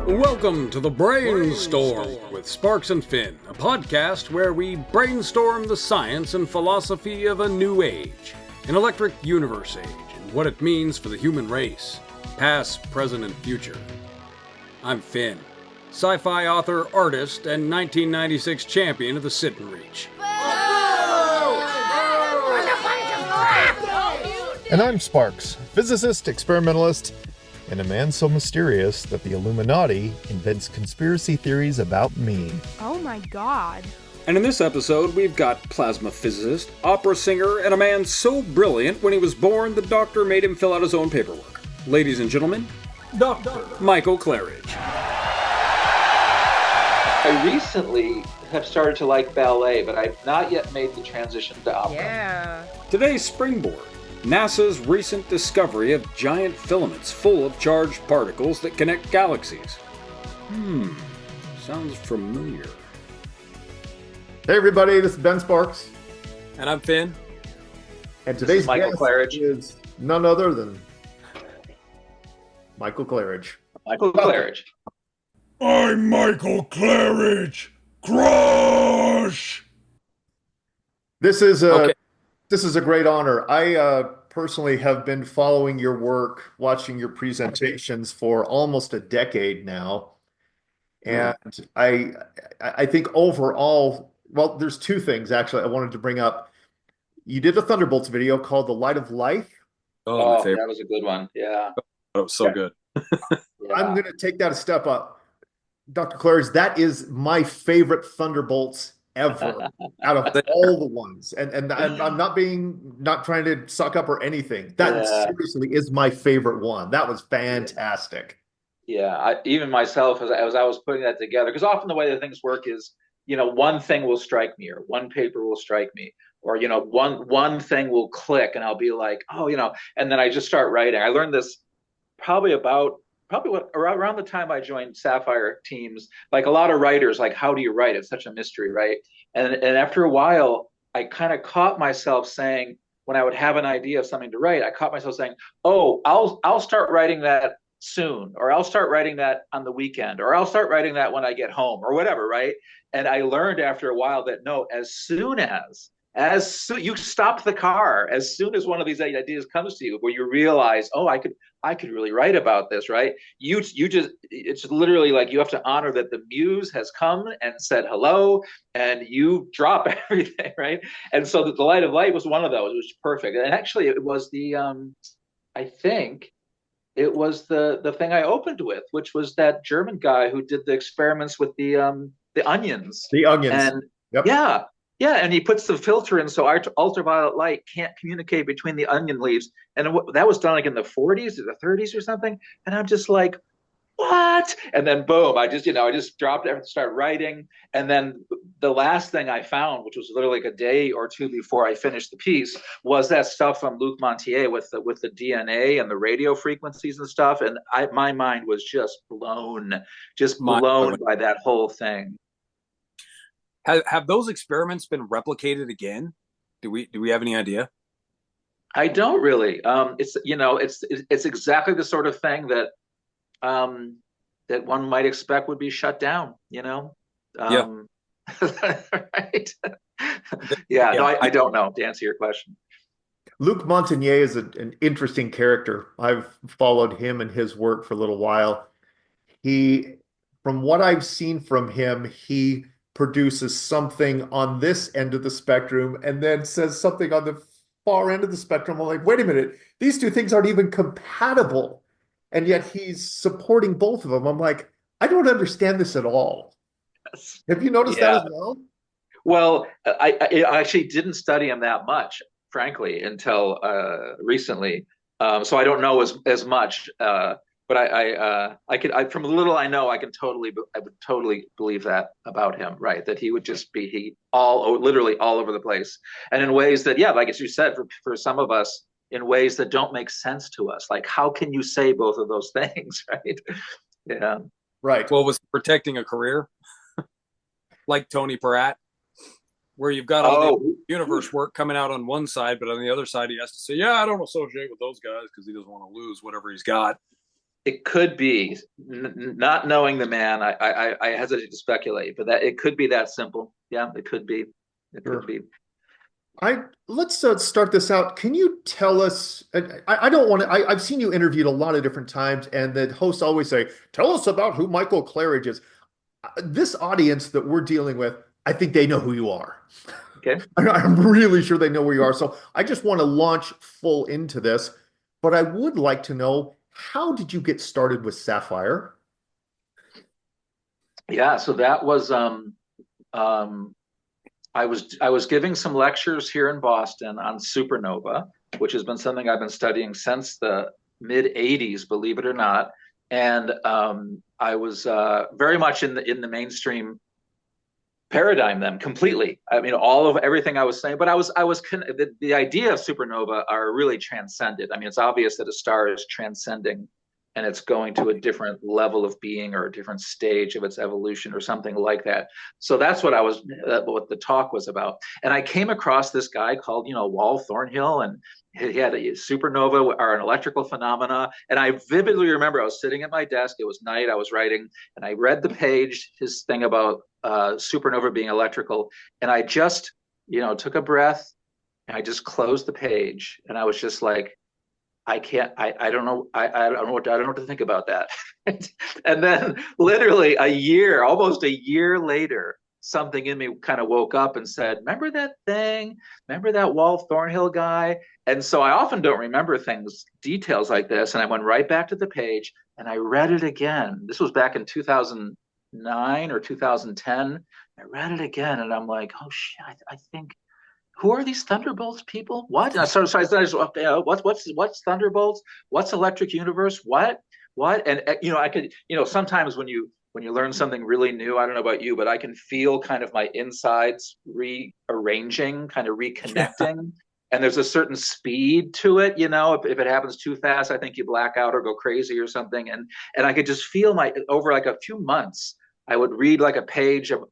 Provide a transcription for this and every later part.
Welcome to the Brainstorm with Sparks and Finn, a podcast where we brainstorm the science and philosophy of a new age, an electric universe age, and what it means for the human race, past, present, and future. I'm Finn, sci-fi author, artist, and 1996 champion of the Sit and Reach. And I'm Sparks, physicist, experimentalist, and a man so mysterious that the Illuminati invents conspiracy theories about me. Oh my god. And in this episode, we've got plasma physicist, opera singer, and a man so brilliant when he was born the doctor made him fill out his own paperwork. Ladies and gentlemen, Dr. Michael Clarage. I recently have started to like ballet, but I've not yet made the transition to opera. Yeah. Today's springboard. NASA's recent discovery of giant filaments full of charged particles that connect galaxies. Sounds familiar. Hey everybody, this is Ben Sparks. And I'm Finn. And today's Michael guest Clarage. is none other than Michael Clarage. Michael Clarage. I'm Michael Clarage. Crush! This is a great honor. I personally have been following your work, watching your presentations for almost a decade now. And I think overall, well, there's two things actually I wanted to bring up. You did a Thunderbolts video called The Light of Life. Oh, my That favorite. was a good one. Yeah. That was so good. Yeah. I'm going to take that a step up. Dr. Clarage, that is my favorite Thunderbolts ever out of all the ones. And I'm not trying to suck up or anything. That seriously is my favorite one. That was fantastic. Yeah. Even myself, as I was putting that together, because often the way that things work is, one thing will strike me or one paper will strike me or, one thing will click and I'll be like, and then I just start writing. I learned this probably around the time I joined Sapphire teams, like a lot of writers, like, how do you write? It's such a mystery, right? And after a while, I kind of caught myself saying, when I would have an idea of something to write, I caught myself saying, oh, I'll start writing that soon, or I'll start writing that on the weekend, or I'll start writing that when I get home, or whatever, right? And I learned after a while that no, as soon you stop the car, as soon as one of these ideas comes to you, where you realize, oh, I could really write about this, right? It's literally like you have to honor that the muse has come and said hello, and you drop everything, right? And so the Light of Light was one of those. It was perfect, and actually, it was I think it was the thing I opened with, which was that German guy who did the experiments with the onions. The onions. And yep. Yeah, and he puts the filter in so ultraviolet light can't communicate between the onion leaves. And that was done like in the 40s or the 30s or something. And I'm just like, what? And then boom, I just dropped it and started writing. And then the last thing I found, which was literally like a day or two before I finished the piece, was that stuff from Luc Montagnier with the DNA and the radio frequencies and stuff. And my mind was just blown by that whole thing. Have those experiments been replicated again? Do we have any idea? I don't really. It's exactly the sort of thing that that one might expect would be shut down. Right? Yeah. No, I don't know, to answer your question. Luc Montagnier is an interesting character. I've followed him and his work for a little while. From what I've seen from him, he produces something on this end of the spectrum and then says something on the far end of the spectrum. I'm like, wait a minute, these two things aren't even compatible. And yet he's supporting both of them. I'm like, I don't understand this at all. Yes. Have you noticed that as well? Well, I actually didn't study him that much, frankly, until recently. So I don't know as much. But I from a little I know, I would totally believe that about him, right? That he would just be literally all over the place, and in ways that, like as you said, for some of us, in ways that don't make sense to us. Like, how can you say both of those things, right? Yeah, right. Well, was he protecting a career like Tony Peratt, where you've got all the universe work coming out on one side, but on the other side, he has to say, I don't associate with those guys because he doesn't want to lose whatever he's got. It could be. Not knowing the man, I hesitate to speculate, but that it could be that simple. Yeah, it could be. It could Sure. be. Let's start this out. Can you tell us? I don't want to. I've seen you interviewed a lot of different times, and the hosts always say, "Tell us about who Michael Clarage is." This audience that we're dealing with, I think they know who you are. Okay. I'm really sure they know where you are. So I just want to launch full into this, but I would like to know, how did you get started with Sapphire? Yeah, so that was um I was giving some lectures here in Boston on supernova, which has been something I've been studying since the mid 80s, believe it or not. And I was very much in the mainstream paradigm then completely. I mean, all of everything I was saying, but the idea of supernova are really transcended. I mean, it's obvious that a star is transcending and it's going to a different level of being or a different stage of its evolution or something like that. So that's what the talk was about. And I came across this guy called, Wal Thornhill, and he had a supernova or an electrical phenomena. And I vividly remember I was sitting at my desk. It was night. I was writing, and I read the page, his thing about supernova being electrical, and I just, took a breath, and I just closed the page, and I was just like, I can't, I don't know, I don't know what to think about that. And then literally almost a year later, something in me kind of woke up and said, remember that thing? Remember that Wal Thornhill guy? And so I often don't remember details like this. And I went right back to the page and I read it again. This was back in 2009 or 2010. I read it again and I'm like, oh shit, I think, who are these Thunderbolts people? What? And I started, what's Thunderbolts? What's Electric Universe? What? And I could, sometimes when you learn something really new, I don't know about you, but I can feel kind of my insides rearranging, kind of reconnecting. Yeah. And there's a certain speed to it, if it happens too fast, I think you black out or go crazy or something. And I could just feel over like a few months, I would read like a page of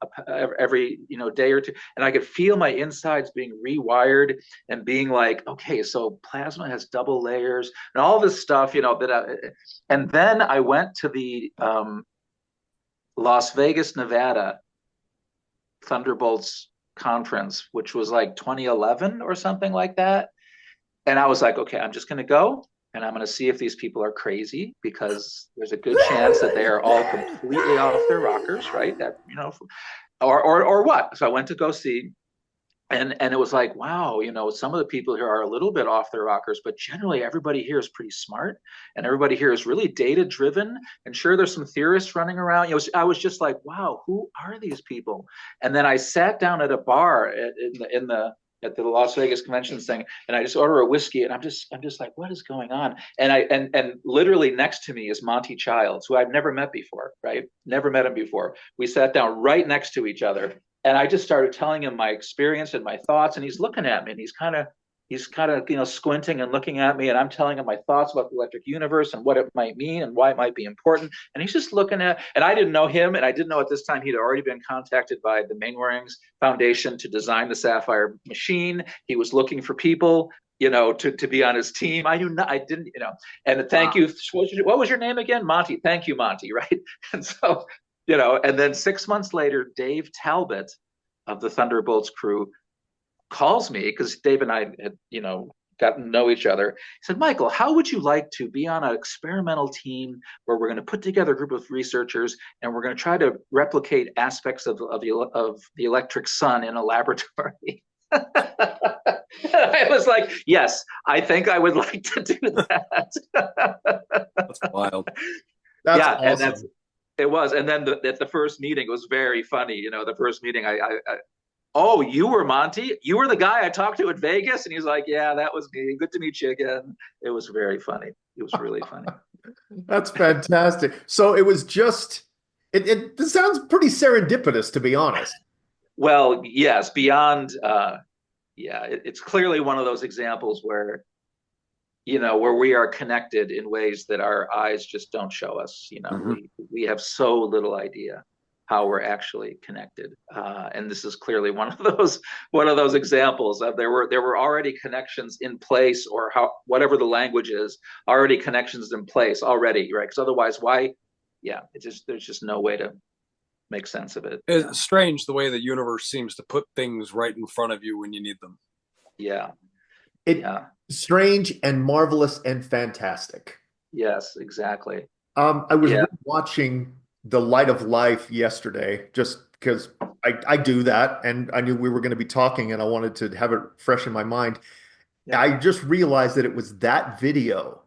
every day or two, and I could feel my insides being rewired and being like, okay, so plasma has double layers and all this stuff, and then I went to the Las Vegas, Nevada Thunderbolts conference, which was like 2011 or something like that, and I was like, okay, I'm just going to go. And I'm going to see if these people are crazy, because there's a good chance that they are all completely off their rockers, right? That, or what? So I went to go see, and it was like, wow, some of the people here are a little bit off their rockers, but generally everybody here is pretty smart, and everybody here is really data driven. And sure, there's some theorists running around. I was just like, wow, who are these people? And then I sat down at a bar at the Las Vegas convention thing, and I just order a whiskey, and I'm just like, what is going on? And literally next to me is Monty Childs, who I've never met before, right? Never met him before. We sat down right next to each other, and I just started telling him my experience and my thoughts, and he's looking at me, and he's kind of squinting and looking at me, and I'm telling him my thoughts about the electric universe and what it might mean and why it might be important. And he's just looking at, and I didn't know him, and I didn't know at this time he'd already been contacted by the Mainwarings Foundation to design the Sapphire machine. He was looking for people, to be on his team. I didn't. And thank you. What was your name again? Monty. Thank you, Monty. Right. And so, and then 6 months later, Dave Talbot of the Thunderbolts crew calls me, because Dave and I had, gotten to know each other. He said, Michael, how would you like to be on an experimental team where we're going to put together a group of researchers and we're going to try to replicate aspects of the electric sun in a laboratory? I was like, yes, I think I would like to do that. That's wild. That's yeah, awesome. And it was. And then at the first meeting, it was very funny. The first meeting, I oh, you were Monty? You were the guy I talked to at Vegas? And he's like, yeah, that was me. Good to meet you again. It was very funny. It was really funny. That's fantastic. So it was just, this sounds pretty serendipitous, to be honest. Well, yes, beyond, it's clearly one of those examples where, where we are connected in ways that our eyes just don't show us. We have so little idea. how we're actually connected. And this is clearly one of those examples of there were already connections in place, or how, whatever the language is, already connections in place already, right? Because otherwise, why? Yeah, there's just no way to make sense of it. It's strange the way the universe seems to put things right in front of you when you need them. Yeah. Strange and marvelous and fantastic. Yes, exactly. I was watching The Light of Life yesterday, just because I do that, and I knew we were going to be talking, and I wanted to have it fresh in my mind. Yeah. I just realized that it was that video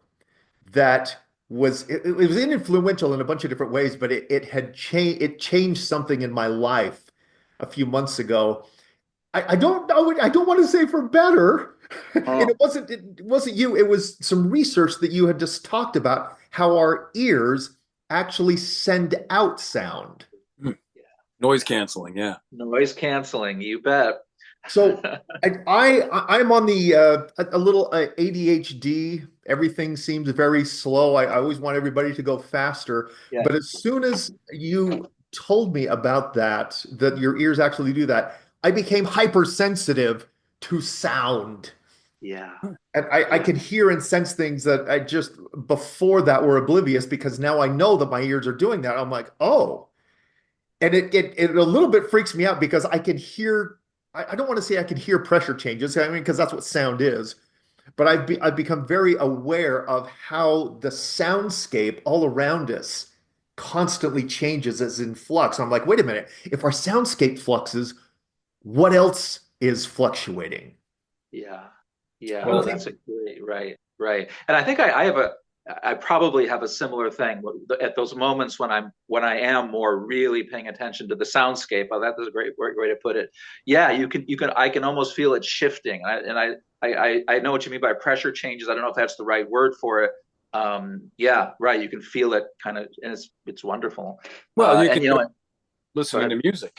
that it was influential in a bunch of different ways, but it changed something in my life a few months ago. I don't know. I don't want to say for better. Oh. And it wasn't you. It was some research that you had just talked about how our ears actually send out sound. Noise canceling, yeah. Noise canceling, you bet. So I'm on the a little ADHD. Everything seems very slow. I always want everybody to go faster. Yeah. But as soon as you told me about that your ears actually do that, I became hypersensitive to sound. Yeah. And I could hear and sense things that I just before that were oblivious, because now I know that my ears are doing that. I'm like, oh. And it a little bit freaks me out, because I can hear, I don't want to say I can hear pressure changes, I mean, because that's what sound is. But I've become very aware of how the soundscape all around us constantly changes, as in flux. I'm like, wait a minute, if our soundscape fluxes, what else is fluctuating? Yeah. Yeah. Well, That's a great, right. And I think I probably have a similar thing at those moments when I am more really paying attention to the soundscape. Oh, that is a great way to put it. Yeah, I can almost feel it shifting. I know what you mean by pressure changes. I don't know if that's the right word for it. Yeah, right. You can feel it kind of, and it's wonderful. Well, you and, can listen to music.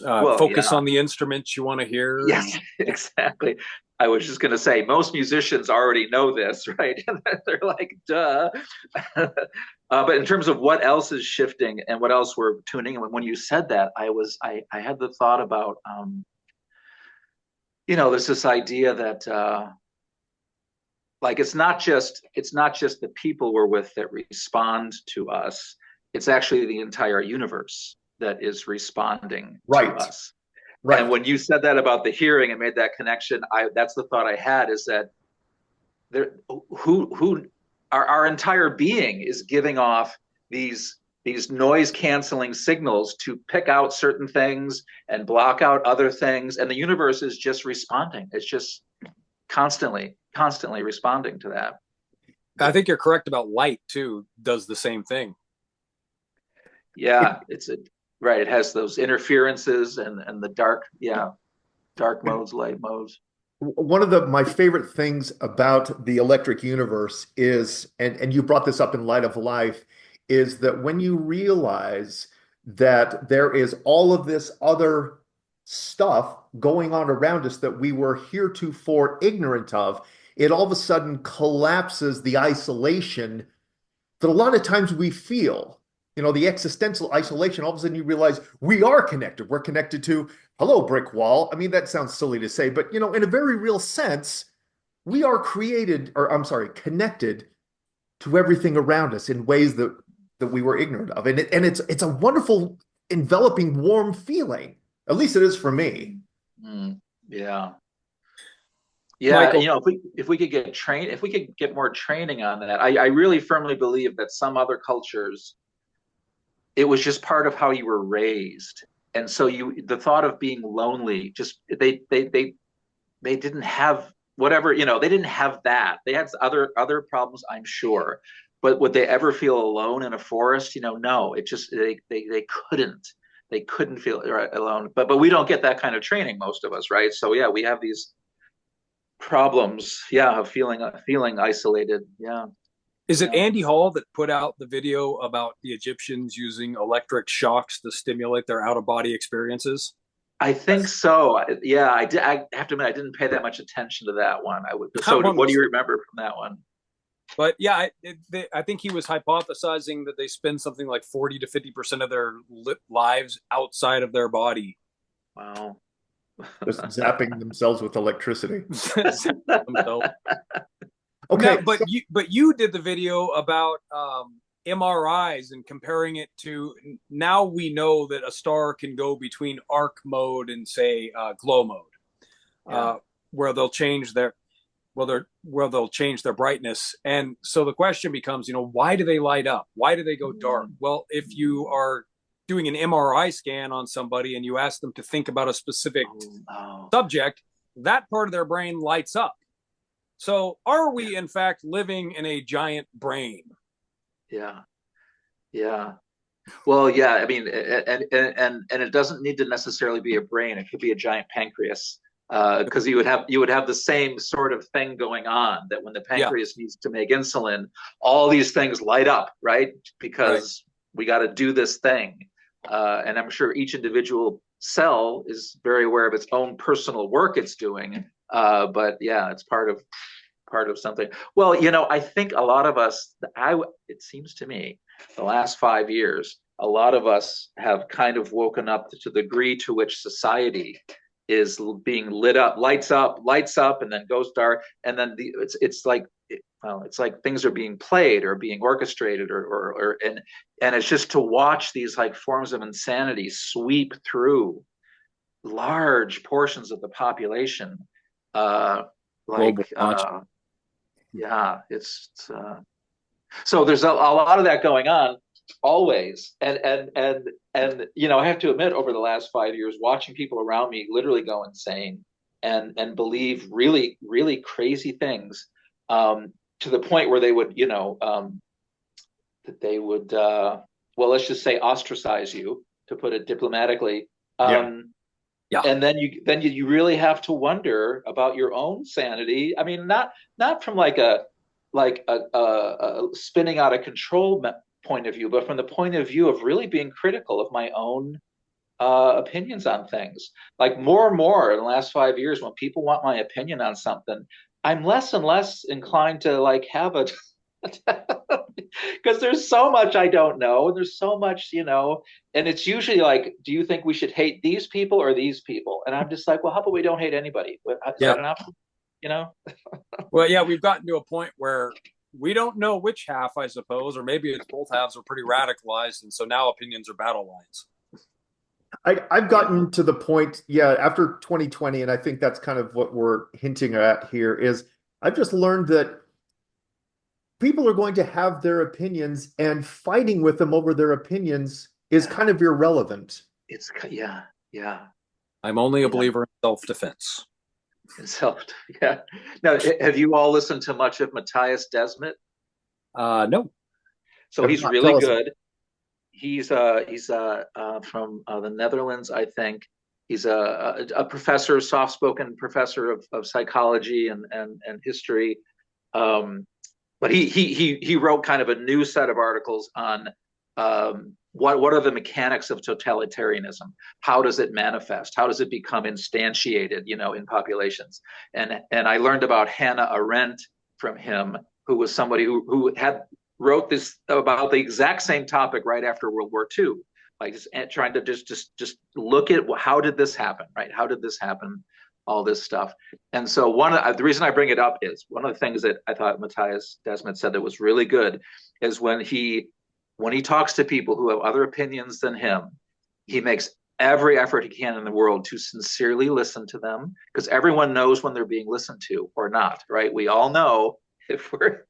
Focus on the instruments you want to hear. Yes, exactly. I was just going to say, most musicians already know this, right? They're like, duh. But in terms of what else is shifting and what else we're tuning in, when you said that, I had the thought about, there's this idea that, like, it's not just the people we're with that respond to us. It's actually the entire universe that is responding to us. Right. And when you said that about the hearing and made that connection, that's the thought I had, is that our entire being is giving off these noise canceling signals to pick out certain things and block out other things, and the universe is just responding. It's just constantly responding to that. I think you're correct about light too. Does the same thing. Yeah, right. It has those interferences and the dark modes, light modes. One of my favorite things about the electric universe is, and you brought this up in Light of Life, is that when you realize that there is all of this other stuff going on around us that we were heretofore ignorant of, it all of a sudden collapses the isolation that a lot of times we feel. The existential isolation, all of a sudden you realize we are connected. We're connected to, hello, brick wall. I mean, that sounds silly to say, but, in a very real sense, we are connected to everything around us in ways that we were ignorant of. And it's a wonderful, enveloping, warm feeling. At least it is for me. Yeah. Michael, if we could get more training on that, I really firmly believe that some other cultures, it was just part of how you were raised. And so the thought of being lonely, just they didn't have whatever, they didn't have that. They had other problems, I'm sure. But would they ever feel alone in a forest? No, it just, they couldn't feel alone. But we don't get that kind of training, most of us, right? So yeah, we have these problems, of feeling isolated. Yeah. Is it Andy Hall that put out the video about the Egyptians using electric shocks to stimulate their out-of-body experiences? I think so. Yeah, I have to admit, I didn't pay that much attention to that one. What do you remember from that one? But yeah, I think he was hypothesizing that they spend something like 40 to 50% of their lives outside of their body. Wow. Just zapping themselves with electricity. Okay, Okay, but you did the video about MRIs and comparing it to, now we know that a star can go between arc mode and say glow mode, where they'll change their brightness. And so the question becomes, why do they light up? Why do they go dark? Well, if you are doing an MRI scan on somebody and you ask them to think about a specific subject, that part of their brain lights up. So are we in fact living in a giant brain? Yeah. Well, yeah, I mean, and it doesn't need to necessarily be a brain. It could be a giant pancreas, because you would have the same sort of thing going on, that when the pancreas needs to make insulin, all these things light up, right? Because we got to do this thing. And I'm sure each individual cell is very aware of its own personal work it's doing. But yeah, it's part of something. Well, I think a lot of us, it seems to me, the last 5 years, a lot of us have kind of woken up to the degree to which society is being lights up, and then goes dark, and then it's like things are being played or being orchestrated, and it's just to watch these like forms of insanity sweep through large portions of the population. So there's a lot of that going on always, and I have to admit, over the last 5 years, watching people around me literally go insane and believe really, really crazy things, to the point where they would let's just say ostracize you, to put it diplomatically. And then you really have to wonder about your own sanity. I mean, not from like a spinning out of control point of view, but from the point of view of really being critical of my own opinions on things. Like, more and more in the last 5 years, when people want my opinion on something, I'm less and less inclined to like have a because there's so much I don't know, and there's so much, and it's usually like, do you think we should hate these people or these people? And I'm just like, well, how about we don't hate anybody? Is that an option? Well, yeah, we've gotten to a point where we don't know which half, I suppose, or maybe it's both halves are pretty radicalized, and so now opinions are battle lines. I've gotten to the point, after 2020, and I think that's kind of what we're hinting at here, is I've just learned that people are going to have their opinions, and fighting with them over their opinions is kind of irrelevant. I'm only a believer in self-defense. Now, have you all listened to much of Matthias Desmet? No. So he's really good. He's from the Netherlands, I think. He's a professor, soft-spoken professor of psychology and history. But he wrote kind of a new set of articles on what are the mechanics of totalitarianism? How does it manifest? How does it become instantiated, in populations? And I learned about Hannah Arendt from him, who was somebody who wrote this about the exact same topic right after World War II, like trying to just look at how did this happen, right? How did this happen? All this stuff. And so the reason I bring it up is one of the things that I thought Matthias Desmet said that was really good is when he talks to people who have other opinions than him, he makes every effort he can in the world to sincerely listen to them, because everyone knows when they're being listened to or not, right? We all know if we're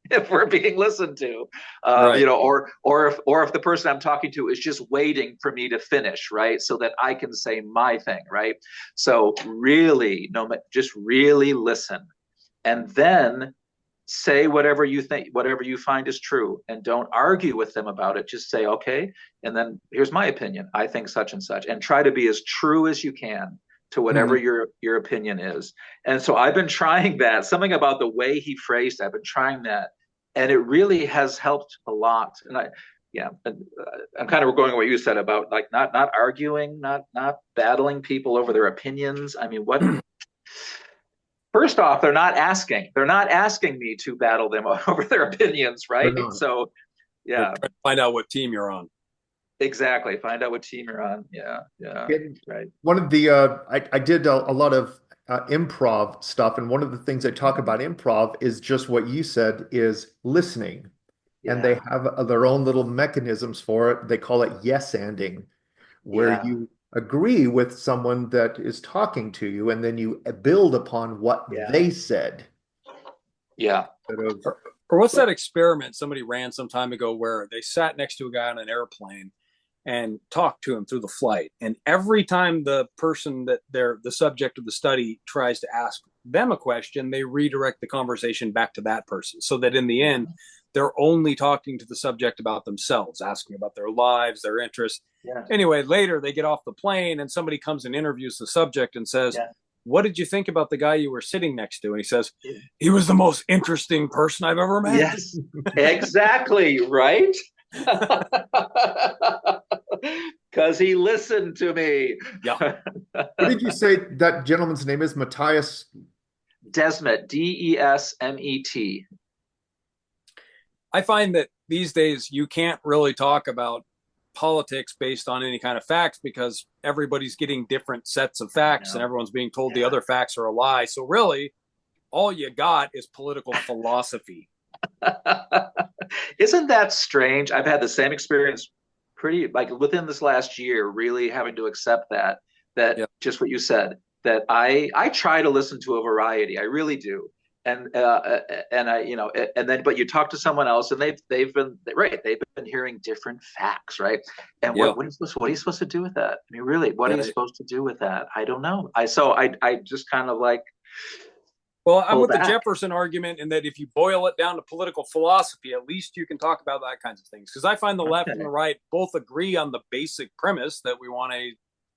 being listened to, right. or if the person I'm talking to is just waiting for me to finish, right, so that I can say my thing, right? So really, just really listen, and then say whatever you think, whatever you find is true, and don't argue with them about it. Just say, okay, and then here's my opinion. I think such and such, and try to be as true as you can to whatever your opinion is. And so I've been trying that. Something about the way he phrased, I've been trying that, and it really has helped a lot. And I'm kind of going what you said about like not arguing, not battling people over their opinions. I mean, what first off, they're not asking. They're not asking me to battle them over their opinions, right? So, yeah. Find out what team you're on. Exactly. Find out what team you're on. Yeah, yeah. Right. One of the I did a lot of improv stuff, and one of the things I talk about improv is just what you said, is listening. And they have their own little mechanisms for it. They call it yes-anding, where you agree with someone that is talking to you, and then you build upon what they said. Yeah. Or what's that experiment somebody ran some time ago where they sat next to a guy on an airplane and talked to him through the flight. And every time the person that they're the subject of the study tries to ask them a question, they redirect the conversation back to that person, so that in the end, they're only talking to the subject about themselves, asking about their lives, their interests. Yeah. Anyway, later they get off the plane and somebody comes and interviews the subject and says, what did you think about the guy you were sitting next to? And he says, he was the most interesting person I've ever met. Yes, exactly. Right. Because he listened to me. Yeah. What did you say that gentleman's name is? Matthias Desmet, Desmet. I find that these days you can't really talk about politics based on any kind of facts, because everybody's getting different sets of facts and everyone's being told the other facts are a lie. So really, all you got is political philosophy. Isn't that strange? I've had the same experience pretty like within this last year, really having to accept that just what you said, that I try to listen to a variety. I really do. And I, you know, and then, but you talk to someone else and they've been hearing different facts. Right. And what are you supposed to do with that? I mean, really, what are you supposed to do with that? I don't know. I just kind of like, well, I'm with the Jefferson argument in that if you boil it down to political philosophy, at least you can talk about that kinds of things. Because I find the left and the right both agree on the basic premise that we want a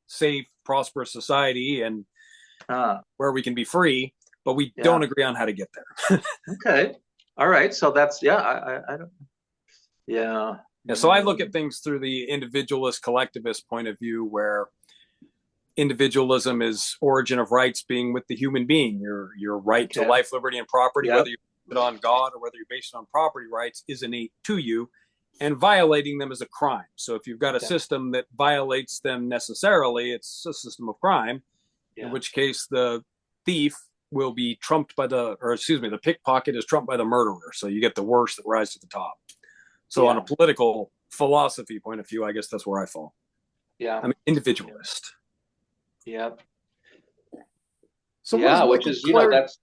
safe, prosperous society and where we can be free, but we don't agree on how to get there. Okay. All right. So that's, I don't, yeah. So I look at things through the individualist, collectivist point of view, where individualism is origin of rights being with the human being. Your right to life, liberty, and property, whether you base it on God or whether you base it on property rights, is innate to you, and violating them is a crime. So if you've got a system that violates them necessarily, it's a system of crime, in which case the thief will be trumped by the pickpocket is trumped by the murderer. So you get the worst that rise to the top. So on a political philosophy point of view, I guess that's where I fall. Yeah. I'm an individualist. Yeah. So which is, that's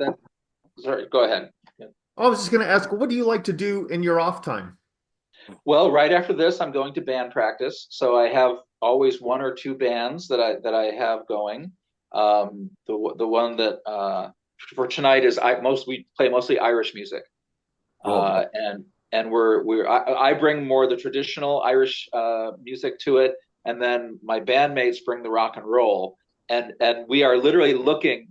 sorry, go ahead. Yeah. I was just going to ask, what do you like to do in your off time? Well, right after this, I'm going to band practice. So I have always one or two bands that I have going. The one that for tonight is we play mostly Irish music. And I bring more the traditional Irish music to it, and then my bandmates bring the rock and roll. And we are literally looking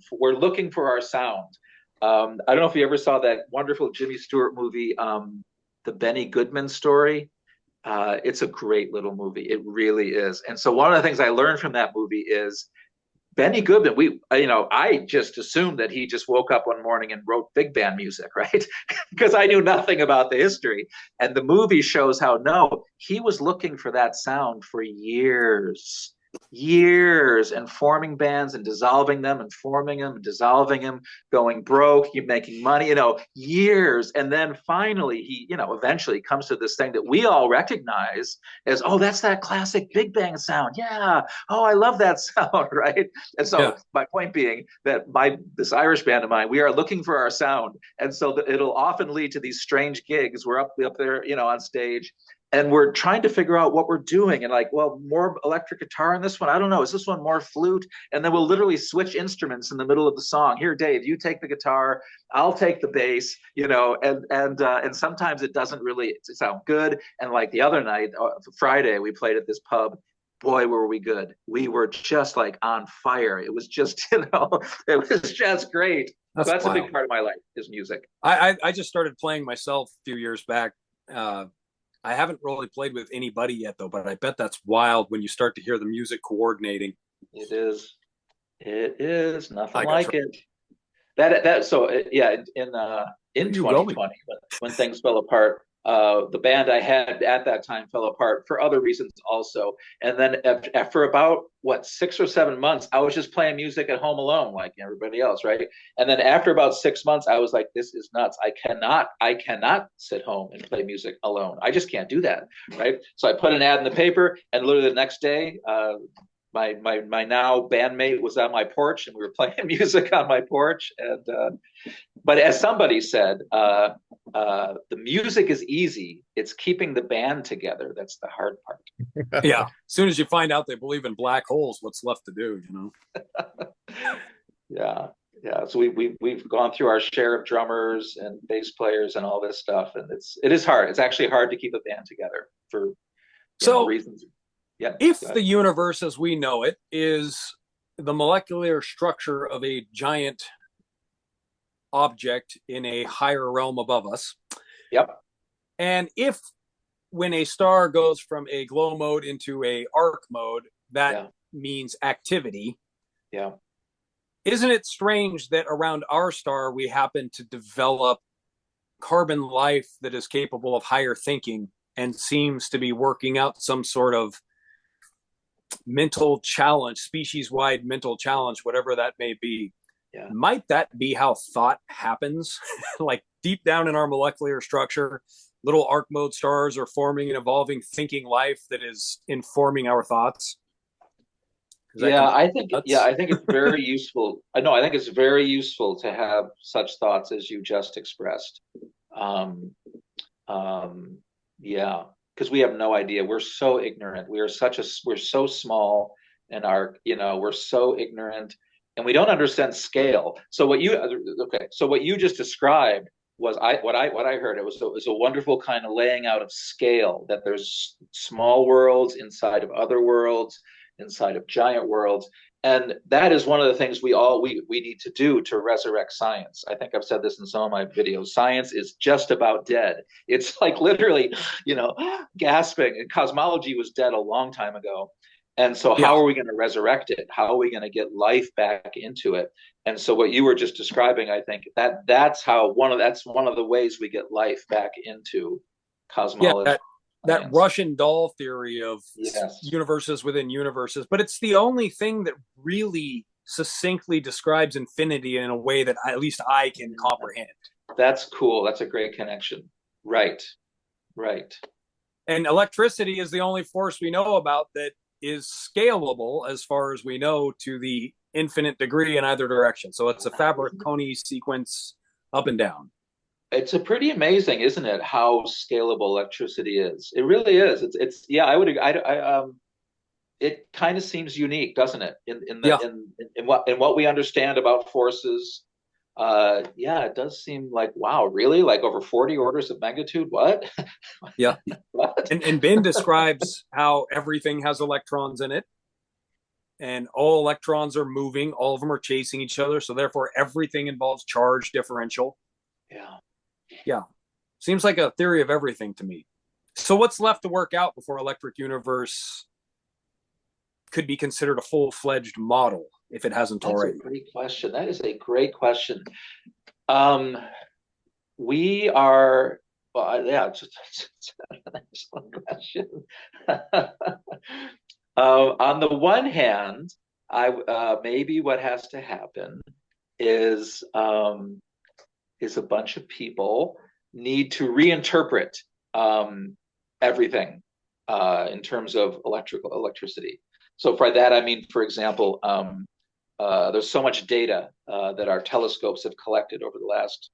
for our sound. I don't know if you ever saw that wonderful Jimmy Stewart movie, The Benny Goodman Story. It's a great little movie. It really is. And so one of the things I learned from that movie is Benny Goodman, I just assumed that he just woke up one morning and wrote big band music, right? Because I knew nothing about the history. And the movie shows how, no, he was looking for that sound for years, and forming bands and dissolving them and forming them and dissolving them, going broke, making money, years. And then finally he, eventually comes to this thing that we all recognize as, oh, that's that classic big bang sound. Yeah. Oh, I love that sound. Right. And so my point being that this Irish band of mine, we are looking for our sound. And so it'll often lead to these strange gigs. We're up there, on stage, and we're trying to figure out what we're doing. And like, well, more electric guitar in this one. I don't know. Is this one more flute? And then we'll literally switch instruments in the middle of the song. Here, Dave, you take the guitar. I'll take the bass, and sometimes it doesn't really sound good. And like the other night, Friday, we played at this pub. Boy, were we good. We were just like on fire. It was just, it was just great. That's a big part of my life is music. I just started playing myself a few years back. I haven't really played with anybody yet, though, but I bet that's wild when you start to hear the music coordinating. It is nothing like it. that so yeah, in you going? 2020 when things fell apart, the band I had at that time fell apart for other reasons also. And then for about 6 or 7 months, I was just playing music at home alone like everybody else, right? And then after about 6 months, I was like, this is nuts. I cannot sit home and play music alone. I just can't do that, right? So I put an ad in the paper, and literally the next day, my now bandmate was on my porch, and we were playing music on my porch. And but as somebody said, the music is easy. It's keeping the band together that's the hard part. Yeah. As soon as you find out they believe in black holes, what's left to do, Yeah. So we've gone through our share of drummers and bass players and all this stuff, and it is hard. It's actually hard to keep a band together for reasons. Yeah. If the universe as we know it is the molecular structure of a giant object in a higher realm above us. Yep. And if when a star goes from a glow mode into a arc mode, that means activity. Yeah. Isn't it strange that around our star we happen to develop carbon life that is capable of higher thinking and seems to be working out some sort of mental challenge, species-wide mental challenge, whatever that may be? Yeah. Might that be how thought happens? Like deep down in our molecular structure, little arc mode stars are forming and evolving thinking life that is informing our thoughts. I think it's very useful. I think it's very useful to have such thoughts as you just expressed. Because we have no idea. We're so ignorant. We're so small, and we're so ignorant, and we don't understand scale. So what you just described was what I heard. It was a wonderful kind of laying out of scale, that there's small worlds inside of other worlds, inside of giant worlds. And that is one of the things we need to do to resurrect science. I think I've said this in some of my videos. Science is just about dead. It's like literally, gasping. And cosmology was dead a long time ago. And so how are we going to resurrect it? How are we going to get life back into it? And so what you were just describing, I think that's one of the ways we get life back into cosmology. Yeah, that Russian doll theory of universes within universes, but it's the only thing that really succinctly describes infinity in a way that at least I can comprehend. That's cool. That's a great connection. Right. And electricity is the only force we know about that is scalable, as far as we know, to the infinite degree in either direction. So it's a Fabbriconi sequence up and down. It's a pretty amazing, isn't it, how scalable electricity is? It really is. It kind of seems unique, doesn't it? In what we understand about forces. It does seem like, wow, really? Like over 40 orders of magnitude? What? Yeah. What? And Ben describes how everything has electrons in it, and all electrons are moving. All of them are chasing each other. So therefore, everything involves charge differential. Yeah. Seems like a theory of everything to me. So what's left to work out before Electric Universe could be considered a full-fledged model, if it hasn't already? That's a great question. That is a great question. We are, it's an excellent question. On the one hand, maybe what has to happen is a bunch of people need to reinterpret everything in terms of electricity. So by that, I mean, for example, there's so much data that our telescopes have collected over the last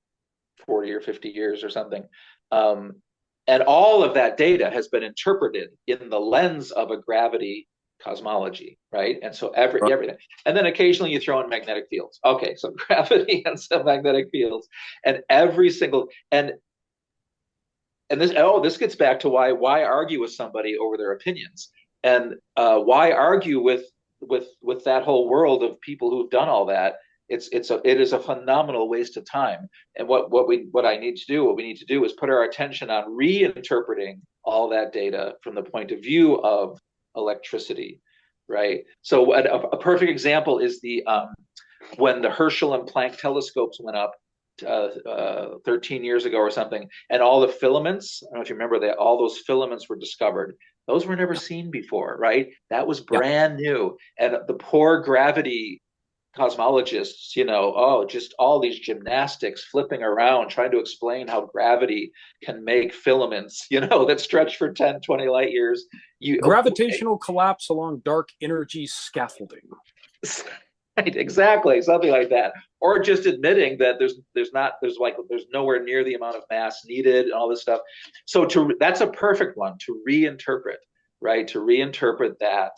40 or 50 years or something. And all of that data has been interpreted in the lens of a gravity cosmology, right? And so everything. And then occasionally you throw in magnetic fields. Okay, so gravity and some magnetic fields. And every single and this gets back to why argue with somebody over their opinions, and why argue with that whole world of people who've done all that. It is a phenomenal waste of time. And what we need to do is put our attention on reinterpreting all that data from the point of view of electricity, right? So a perfect example is the when the Herschel and Planck telescopes went up 13 years ago or something, and all the filaments, I don't know if you remember that, all those filaments were discovered. Those were never seen before, right? That was brand new. And the poor gravity cosmologists, just all these gymnastics flipping around trying to explain how gravity can make filaments, that stretch for 10, 20 light years. Gravitational collapse along dark energy scaffolding. Right, exactly, something like that. Or just admitting that there's nowhere near the amount of mass needed and all this stuff. So that's a perfect one to reinterpret, right? To reinterpret that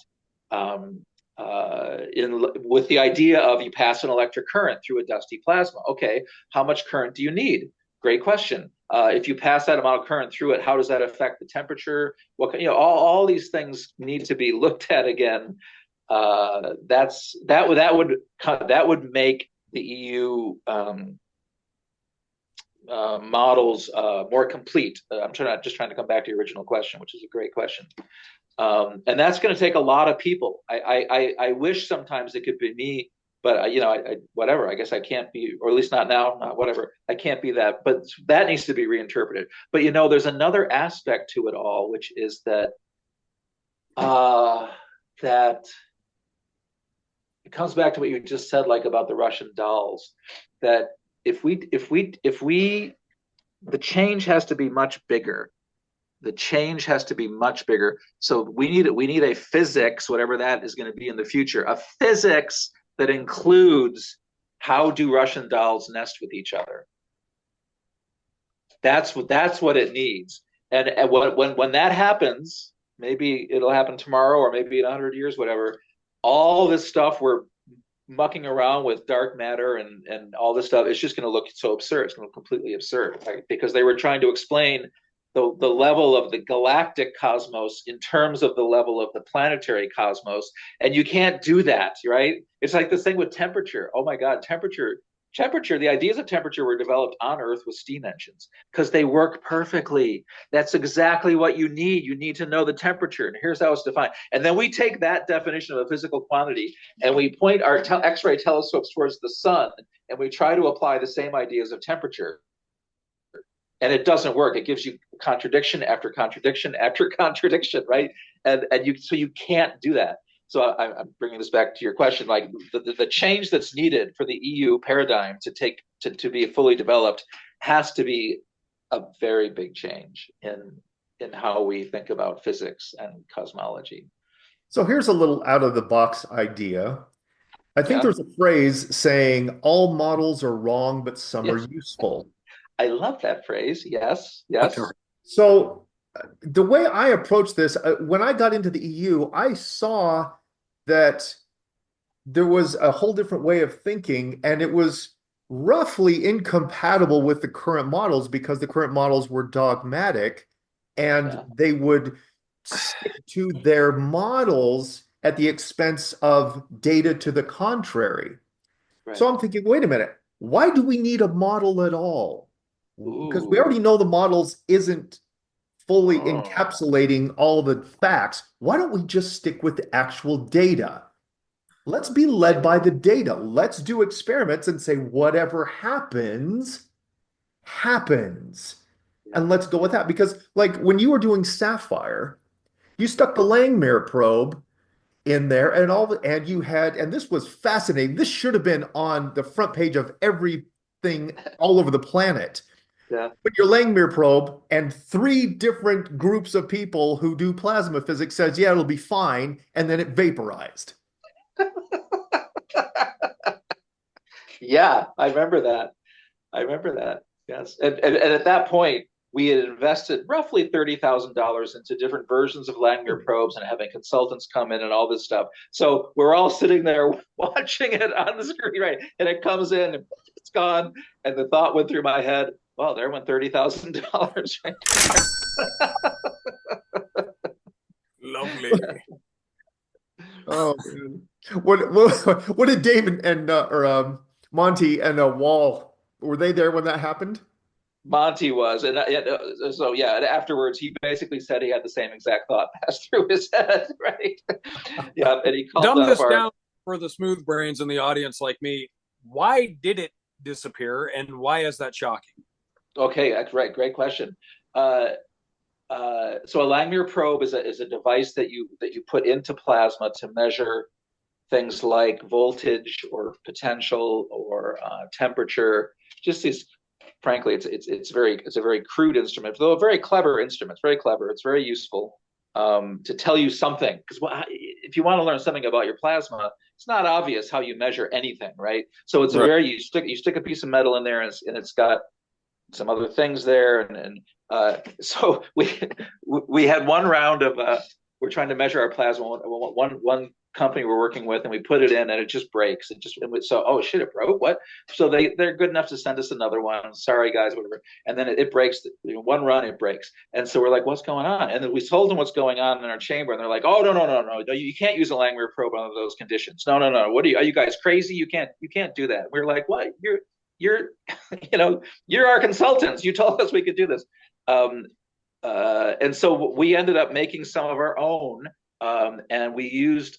with the idea of you pass an electric current through a dusty plasma. Okay, how much current do you need? Great question. If you pass that amount of current through it, how does that affect the temperature? All these things need to be looked at again. That would make the EU models more complete. I'm trying to come back to your original question, which is a great question. And that's going to take a lot of people. I wish sometimes it could be me, but whatever. I guess I can't be, or at least not now. Not whatever. I can't be that. But that needs to be reinterpreted. But there's another aspect to it all, which is that that it comes back to what you just said, like about the Russian dolls. That if we, the change has to be much bigger. The change has to be much bigger. So we need a physics, whatever that is going to be in the future, a physics that includes how do Russian dolls nest with each other. That's what it needs. And when that happens, maybe it'll happen tomorrow or maybe in 100 years, whatever. All this stuff we're mucking around with dark matter and all this stuff, it's just going to look so absurd. It's going to look completely absurd, right? Because they were trying to explain the level of the galactic cosmos in terms of the level of the planetary cosmos. And you can't do that, right? It's like this thing with temperature. Oh my God, temperature, the ideas of temperature were developed on Earth with steam engines because they work perfectly. That's exactly what you need. You need to know the temperature. And here's how it's defined. And then we take that definition of a physical quantity and we point our X-ray telescopes towards the sun and we try to apply the same ideas of temperature. And it doesn't work. It gives you contradiction after contradiction after contradiction, right? And you can't do that. So I'm bringing this back to your question, like the change that's needed for the EU paradigm to be fully developed has to be a very big change in how we think about physics and cosmology. So here's a little out of the box idea. I think there's a phrase saying all models are wrong, but some are useful. I love that phrase. Yes, yes. So the way I approach this, when I got into the EU, I saw that there was a whole different way of thinking, and it was roughly incompatible with the current models because the current models were dogmatic and they would stick to their models at the expense of data to the contrary. Right. So I'm thinking, wait a minute, why do we need a model at all? Because we already know the models isn't fully encapsulating all the facts. Why don't we just stick with the actual data? Let's be led by the data. Let's do experiments and say whatever happens, happens. And let's go with that. Because like when you were doing Sapphire, you stuck the Langmuir probe in there and you had, and this was fascinating. This should have been on the front page of everything all over the planet. Yeah. But your Langmuir probe and 3 different groups of people who do plasma physics says, yeah, it'll be fine. And then it vaporized. Yeah, I remember that. Yes. And at that point, we had invested roughly $30,000 into different versions of Langmuir probes and having consultants come in and all this stuff. So we're all sitting there watching it on the screen, right? And it comes in, and it's gone. And the thought went through my head, well, there went $30,000 right there. Lovely. Oh, man. What did Dave and Monty and Wall, were they there when that happened? Monty was, and so yeah. And afterwards, he basically said he had the same exact thought pass through his head, right? Yeah, and he called dumb this down for the smooth brains in the audience like me. why did it disappear, and why is that shocking? Okay, that's right. Great question. Uh, so a Langmuir probe is a device that you put into plasma to measure things like voltage or potential or temperature. Just these, frankly, it's a very crude instrument, though a very clever instrument. It's very clever. It's very useful to tell you something. Because if you want to learn something about your plasma, it's not obvious how you measure anything, right? So it's a very you stick a piece of metal in there, and it's got some other things there, and so we had one round of we're trying to measure our plasma. One company we're working with, and we put it in, and it just breaks. So oh shit, it broke. What? So they're good enough to send us another one. Sorry guys, whatever. And then it breaks. One run it breaks, and so we're like, what's going on? And then we told them what's going on in our chamber, and they're like, oh no, you can't use a Langmuir probe under those conditions. No. What are you guys crazy? You can't do that. We're like, what? You're you're our consultants. You told us we could do this. And so we ended up making some of our own, and we used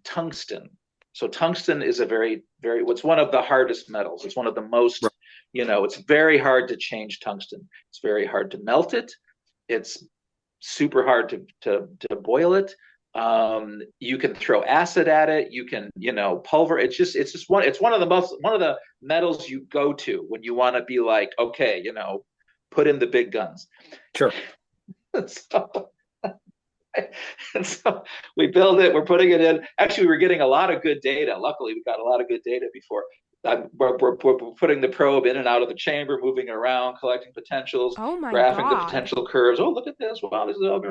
tungsten. So tungsten is it's one of the hardest metals. It's one of the most, it's very hard to change tungsten. It's very hard to melt it. It's super hard to boil it. You can throw acid at it. You can, pulver. It's one of the metals you go to when you want to be like, okay, put in the big guns. Sure. And so we build it. We're putting it in. Actually, we were getting a lot of good data. Luckily, we got a lot of good data before. We're putting the probe in and out of the chamber, moving it around, collecting potentials, graphing the potential curves. Oh, look at this! Wow, this is all.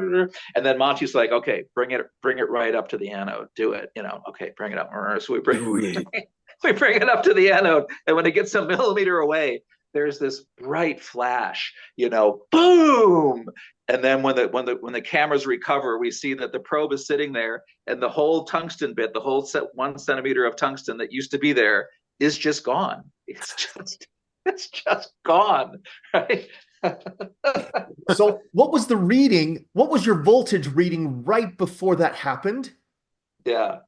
And then Monty's like, "Okay, bring it right up to the anode. Do it. Okay, bring it up." So we bring it up to the anode, and when it gets a millimeter away, there's this bright flash. Boom! And then when the cameras recover, we see that the probe is sitting there, and the whole tungsten bit, the whole 1 centimeter of tungsten that used to be there, is just gone. It's just gone, right? So what was the reading? What was your voltage reading right before that happened? Yeah.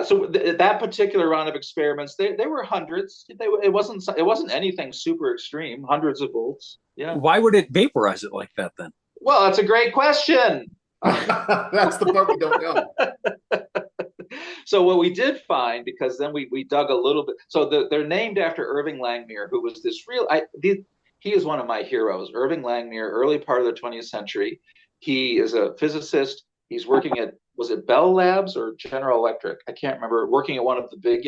So that particular round of experiments, they were hundreds. It wasn't anything super extreme. Hundreds of volts. Yeah. Why would it vaporize it like that then? Well, that's a great question. That's the part we don't know. So what we did find, because then we dug a little bit. So they're named after Irving Langmuir, who was this he is one of my heroes. Irving Langmuir, early part of the 20th century. He is a physicist. He's working at, was it Bell Labs or General Electric? I can't remember. Working at one of the big,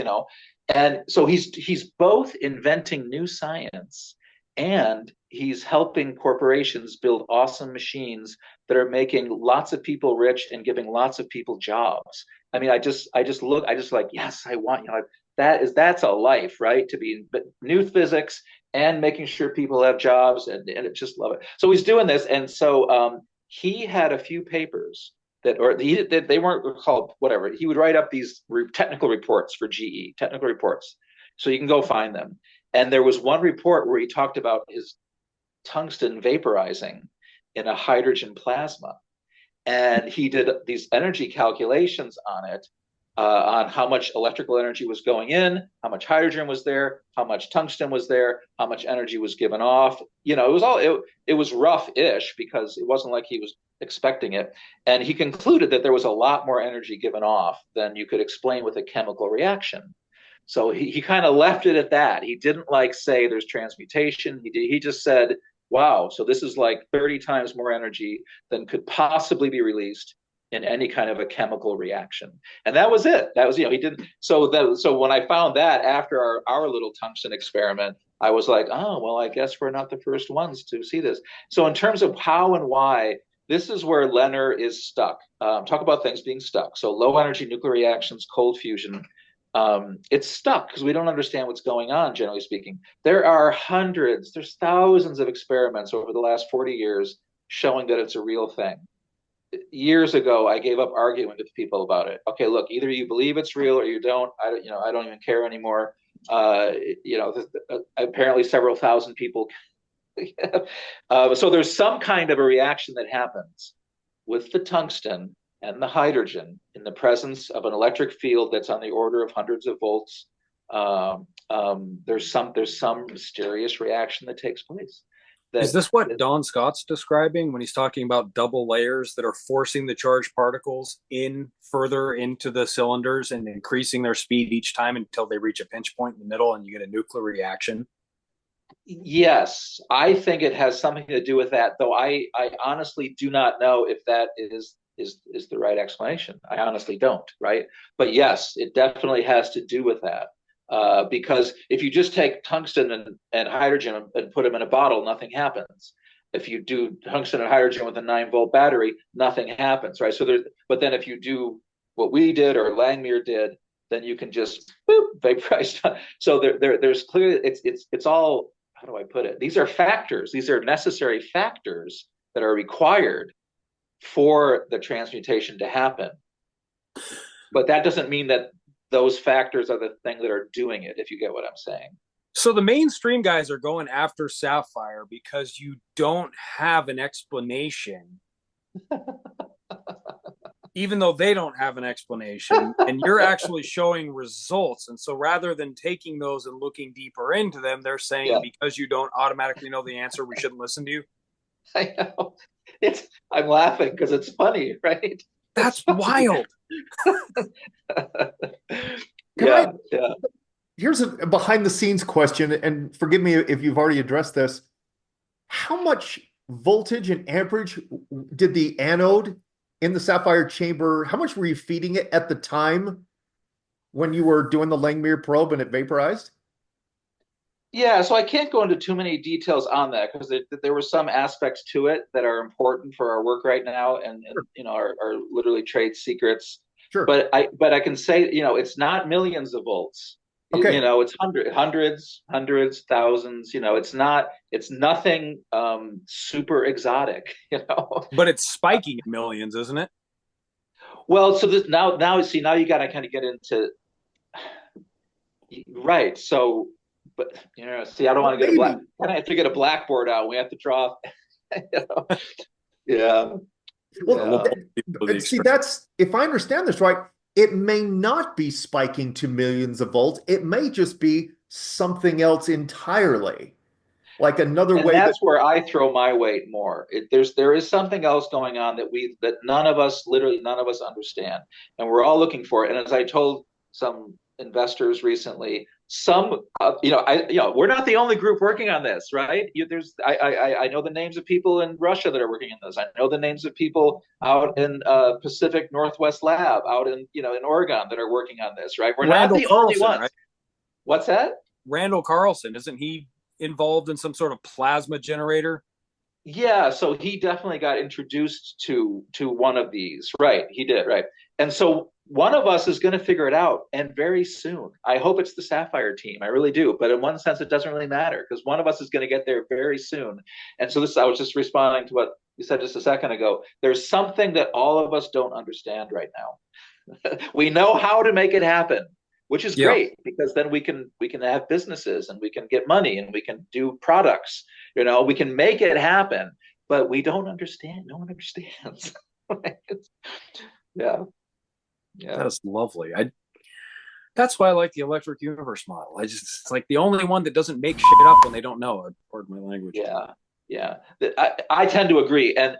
and so he's both inventing new science, and he's helping corporations build awesome machines that are making lots of people rich and giving lots of people jobs. I mean, I just like, yes, I want, that's a life, right? To be in new physics and making sure people have jobs, and just love it. So he's doing this. And so he had a few papers that they weren't called whatever. He would write up these technical reports for GE, technical reports. So you can go find them. And there was one report where he talked about his tungsten vaporizing in a hydrogen plasma. And he did these energy calculations on it, on how much electrical energy was going in, how much hydrogen was there, how much tungsten was there, how much energy was given off. It was rough-ish because it wasn't like he was expecting it. And he concluded that there was a lot more energy given off than you could explain with a chemical reaction. So he kind of left it at that. He didn't say there's transmutation. He just said, wow, so this is like 30 times more energy than could possibly be released in any kind of a chemical reaction. And that was it. That was, he didn't. So when I found that after our little tungsten experiment, I was like, oh, well, I guess we're not the first ones to see this. So in terms of how and why, this is where Leonard is stuck. Talk about things being stuck. So low energy nuclear reactions, cold fusion. It's stuck because we don't understand what's going on, generally speaking. There's thousands of experiments over the last 40 years showing that it's a real thing. Years ago, I gave up arguing with people about it. Okay, look, either you believe it's real or you don't. I don't even care anymore. Apparently several thousand people. So there's some kind of a reaction that happens with the tungsten and the hydrogen in the presence of an electric field that's on the order of hundreds of volts, There's some mysterious reaction that takes place. Is this what Don Scott's describing when he's talking about double layers that are forcing the charged particles in further into the cylinders and increasing their speed each time until they reach a pinch point in the middle and you get a nuclear reaction? Yes, I think it has something to do with that, though I honestly do not know if that is the right explanation. I honestly don't, right? But yes, it definitely has to do with that. Because if you just take tungsten and hydrogen and put them in a bottle, nothing happens. If you do tungsten and hydrogen with a 9-volt battery, nothing happens, right? But then if you do what we did or Langmuir did, then you can just vaporize. So there's clearly it's all, how do I put it? These are factors. These are necessary factors that are required for the transmutation to happen. But that doesn't mean that those factors are the thing that are doing it, if you get what I'm saying. So the mainstream guys are going after sapphire because you don't have an explanation, even though they don't have an explanation, and you're actually showing results. And so rather than taking those and looking deeper into them, they're saying because you don't automatically know the answer, we shouldn't listen to you. I know. I'm laughing because it's funny, right? That's wild. Yeah. Here's a behind the scenes question, and forgive me if you've already addressed this. How much voltage and amperage did the anode in the sapphire chamber, how much were you feeding it at the time when you were doing the Langmuir probe and it vaporized? Yeah, so I can't go into too many details on that because there were some aspects to it that are important for our work right now, and are literally trade secrets. Sure. But I can say, it's not millions of volts. Okay. It's hundreds, thousands. It's nothing super exotic. But it's spiking in millions, isn't it? Well, so now you got to kind of get into right. So. But I don't want to I have to get a blackboard out. We have to draw. Yeah. Well, see, that's, if I understand this right, it may not be spiking to millions of volts. It may just be something else entirely, like another way. That's where I throw my weight more. There is something else going on that none of us understand, and we're all looking for it. And as I told some investors recently, we're not the only group working on this, right? I know the names of people in Russia that are working on this. I know the names of people out in Pacific Northwest Lab out in Oregon that are working on this, right? We're not the only ones. Right? What's that? Randall Carlson, isn't he involved in some sort of plasma generator? Yeah, so he definitely got introduced to one of these, right? He did, right? And so one of us is going to figure it out, and very soon. I hope it's the Sapphire team. I really do. But in one sense, it doesn't really matter because one of us is going to get there very soon. And so I was just responding to what you said just a second ago. There's something that all of us don't understand right now. We know how to make it happen, which is great because then we can have businesses and we can get money and we can do products. We can make it happen, but we don't understand. No one understands. Yeah. That's lovely. That's why I like the electric universe model. It's like the only one that doesn't make shit up when they don't know it. Pardon my language. Yeah. I tend to agree, and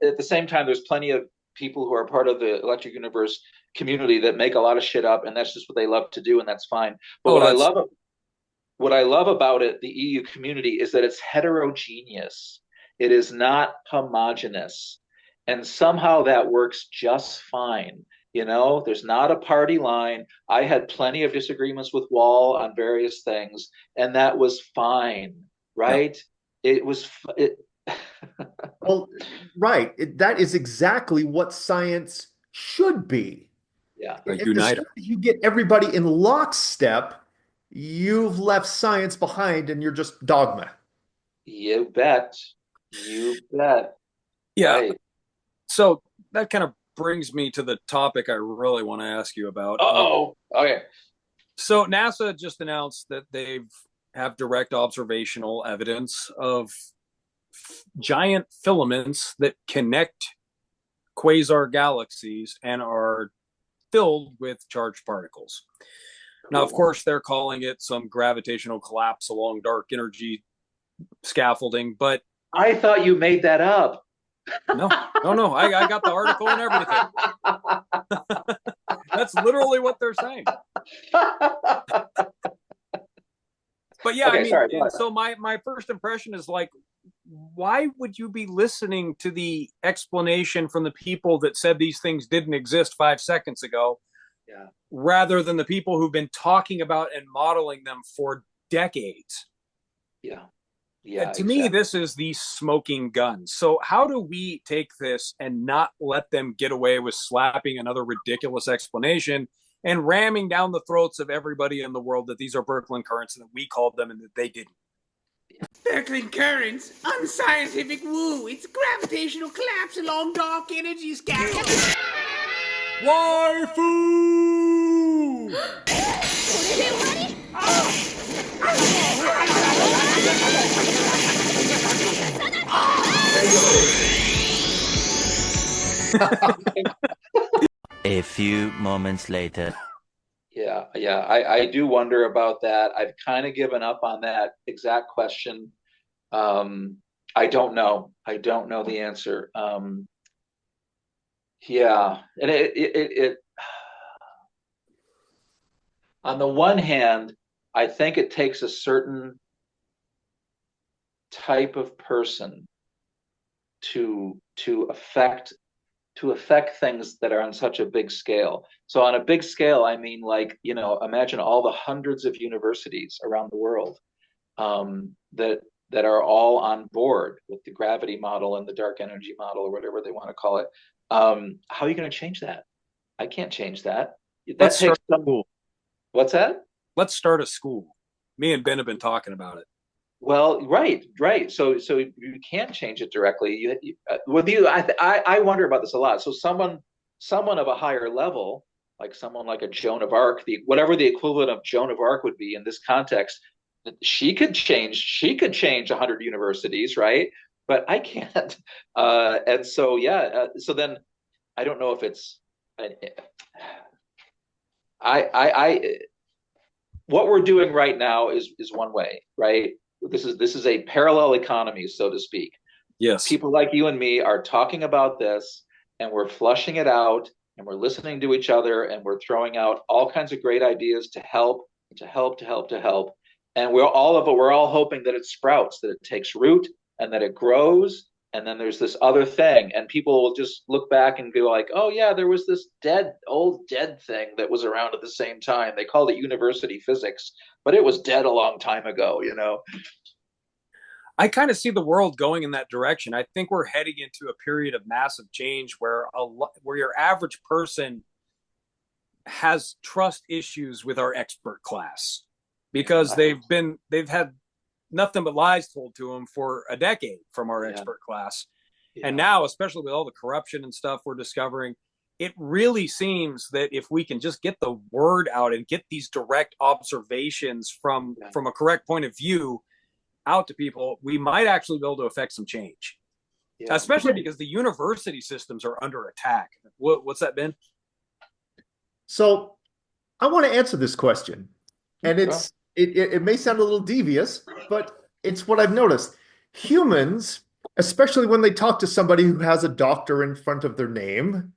at the same time, there's plenty of people who are part of the electric universe community that make a lot of shit up, and that's just what they love to do, and that's fine. But what I love about it, the EU community, is that it's heterogeneous. It is not homogeneous, and somehow that works just fine. There's not a party line. I had plenty of disagreements with Wall on various things, and that was fine, right? Yeah. It was. Well, right. That is exactly what science should be. Yeah. Unite. You get everybody in lockstep, you've left science behind, and you're just dogma. You bet. Yeah. Right. So that kind of brings me to the topic I really want to ask you about. Okay. So NASA just announced that they have direct observational evidence of giant filaments that connect quasar galaxies and are filled with charged particles. Now, of course, they're calling it some gravitational collapse along dark energy scaffolding, but I thought you made that up. no, I got the article and everything. That's literally what they're saying. But yeah, Okay, I mean, sorry, and so my first impression is like, why would you be listening to the explanation from the people that said these things didn't exist 5 seconds ago, Yeah. rather than the people who've been talking about and modeling them for decades? Yeah. Yeah. To me, this is the smoking gun. So how do we take this and not let them get away with slapping another ridiculous explanation and ramming down the throats of everybody in the world that these are Birkeland currents and that we called them and that they didn't? Birkeland currents, unscientific woo. It's gravitational collapse along dark energy scales. Waifu! A few moments later. Yeah, I do wonder about that. I've kind of given up on that exact question. I don't know. I don't know the answer. Yeah, and it on the one hand, I think it takes a certain type of person to affect things that are on such a big scale. So on a big scale, I mean, like, imagine all the hundreds of universities around the world that are all on board with the gravity model and the dark energy model, or whatever they want to call it. How are you going to change that? I can't change that. Let's start a school. What's that? Let's start a school. Me and Ben have been talking about it. Well, right. So you can't change it directly. I wonder about this a lot. So someone of a higher level, like someone like a Joan of Arc, whatever the equivalent of Joan of Arc would be in this context, she could change 100 universities, right? But I can't. And so so then I don't know if it's what we're doing right now is one way, right? This is a parallel economy, so to speak. Yes. People like you and me are talking about this, and we're flushing it out, and we're listening to each other, and we're throwing out all kinds of great ideas to help. And we're all hoping that it sprouts, that it takes root, and that it grows. And then there's this other thing, and people will just look back and go like, oh yeah, there was this old dead thing that was around at the same time. They called it university physics, but it was dead a long time ago, I kind of see the world going in that direction. I think we're heading into a period of massive change where your average person has trust issues with our expert class because they've had nothing but lies told to them for a decade from our expert class. Yeah. And now, especially with all the corruption and stuff we're discovering, it really seems that if we can just get the word out and get these direct observations from a correct point of view out to people, we might actually be able to affect some change. Yeah. Especially because the university systems are under attack. What's that, Ben? So I want to answer this question. And it may sound a little devious, but it's what I've noticed. Humans, especially when they talk to somebody who has a doctor in front of their name,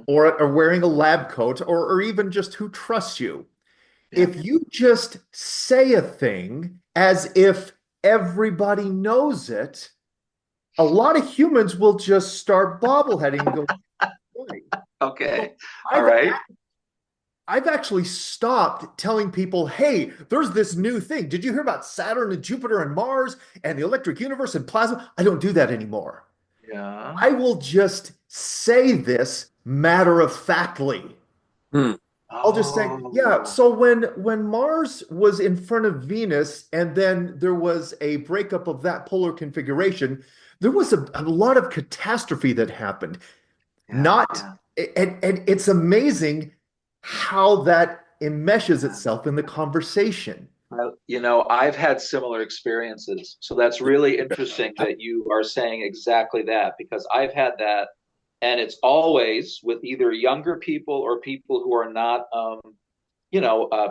or are wearing a lab coat, or even just who trusts you, if you just say a thing as if everybody knows it, a lot of humans will just start bobbleheading and go, okay, all right. I've actually stopped telling people, hey, there's this new thing. Did you hear about Saturn and Jupiter and Mars and the electric universe and plasma? I don't do that anymore. Yeah. I will just say this matter-of-factly. I'll just say, yeah. So when Mars was in front of Venus and then there was a breakup of that polar configuration, there was a lot of catastrophe that happened. And it's amazing how that enmeshes itself in the conversation. I've had similar experiences. So that's really interesting that you are saying exactly that, because I've had that. And it's always with either younger people or people who are not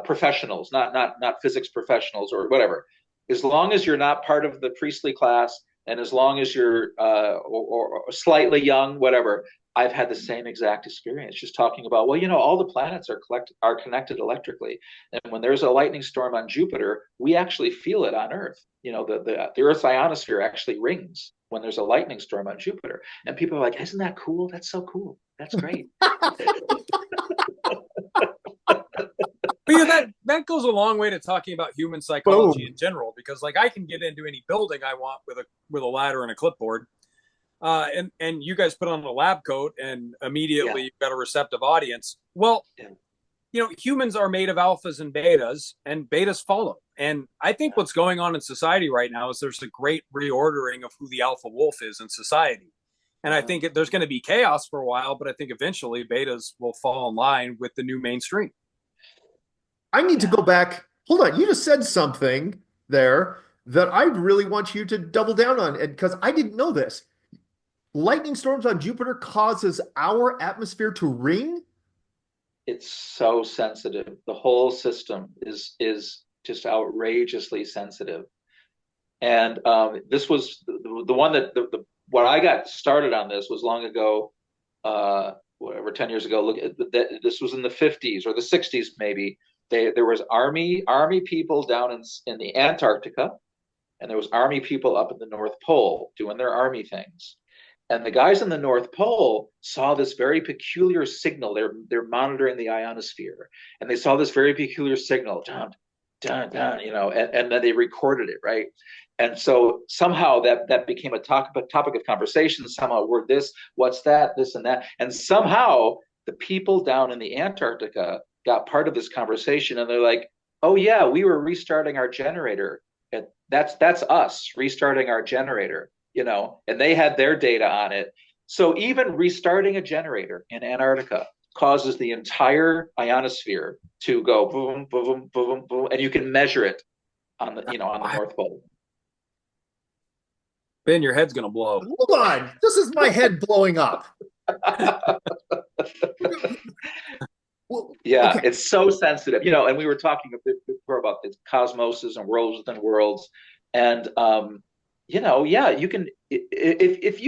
professionals, not physics professionals or whatever. As long as you're not part of the priestly class, and as long as you're or slightly young, whatever, I've had the same exact experience. Just talking about, well, all the planets are connected electrically, and when there's a lightning storm on Jupiter, we actually feel it on Earth. The Earth's ionosphere actually rings when there's a lightning storm on Jupiter, and people are like, "Isn't that cool? That's so cool. That's great." But that goes a long way to talking about human psychology in general, because like I can get into any building I want with a ladder and a clipboard, and you guys put on a lab coat and immediately you've got a receptive audience. Well, humans are made of alphas and betas follow. And I think what's going on in society right now is there's a great reordering of who the alpha wolf is in society. And I think there's going to be chaos for a while, but I think eventually betas will fall in line with the new mainstream. I need to go back. Hold on. You just said something there that I really want you to double down on, because I didn't know this. Lightning storms on Jupiter causes our atmosphere to ring? It's so sensitive. The whole system is just outrageously sensitive. And this was the one that what I got started on this was long ago, whatever, 10 years ago. This was in the 50s or the 60s, maybe. There was army people down in the Antarctica, and there was army people up at the North Pole doing their army things. And the guys in the North Pole saw this very peculiar signal. They're monitoring the ionosphere, and they saw this very peculiar signal, dun, dun, dun, and then they recorded it, right? And so somehow that became a topic of conversation. Somehow we're this, what's that, this and that, and somehow the people down in the Antarctica got part of this conversation, and they're like, "Oh yeah, we were restarting our generator. And that's us restarting our generator." And they had their data on it. So even restarting a generator in Antarctica causes the entire ionosphere to go boom, boom, boom, boom, and you can measure it on the North Pole. Ben, your head's gonna blow. Hold on, this is my head blowing up. Well, yeah, okay. It's so sensitive, and we were talking before about the cosmoses and worlds within worlds, and you can, if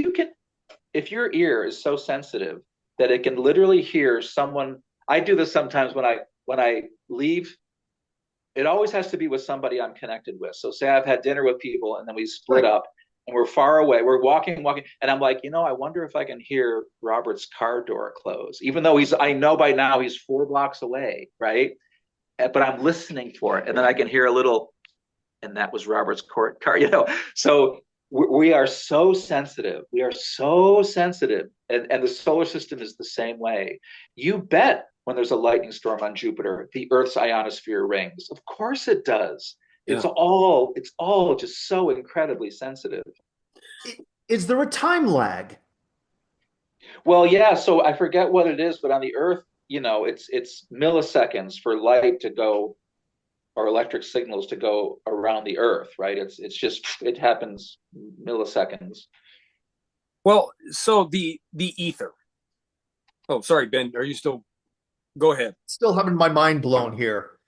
your ear is so sensitive that it can literally hear someone. I do this sometimes when I leave. It always has to be with somebody I'm connected with. So say I've had dinner with people and then we split up and we're far away. We're walking, and I'm like, I wonder if I can hear Robert's car door close, even though I know by now he's 4 blocks away, right? But I'm listening for it, and then I can hear a little, and that was Robert's car. So we are so sensitive. We are so sensitive, and the solar system is the same way. You bet when there's a lightning storm on Jupiter, the Earth's ionosphere rings. Of course it does. Yeah. It's all just so incredibly sensitive. Is there a time lag? Well, yeah. So I forget what it is, but on the Earth, it's milliseconds for light to go, or electric signals to go around the Earth, right? It happens milliseconds. Well, so the ether. Oh, sorry, Ben. Are you still? Go ahead. Still having my mind blown here.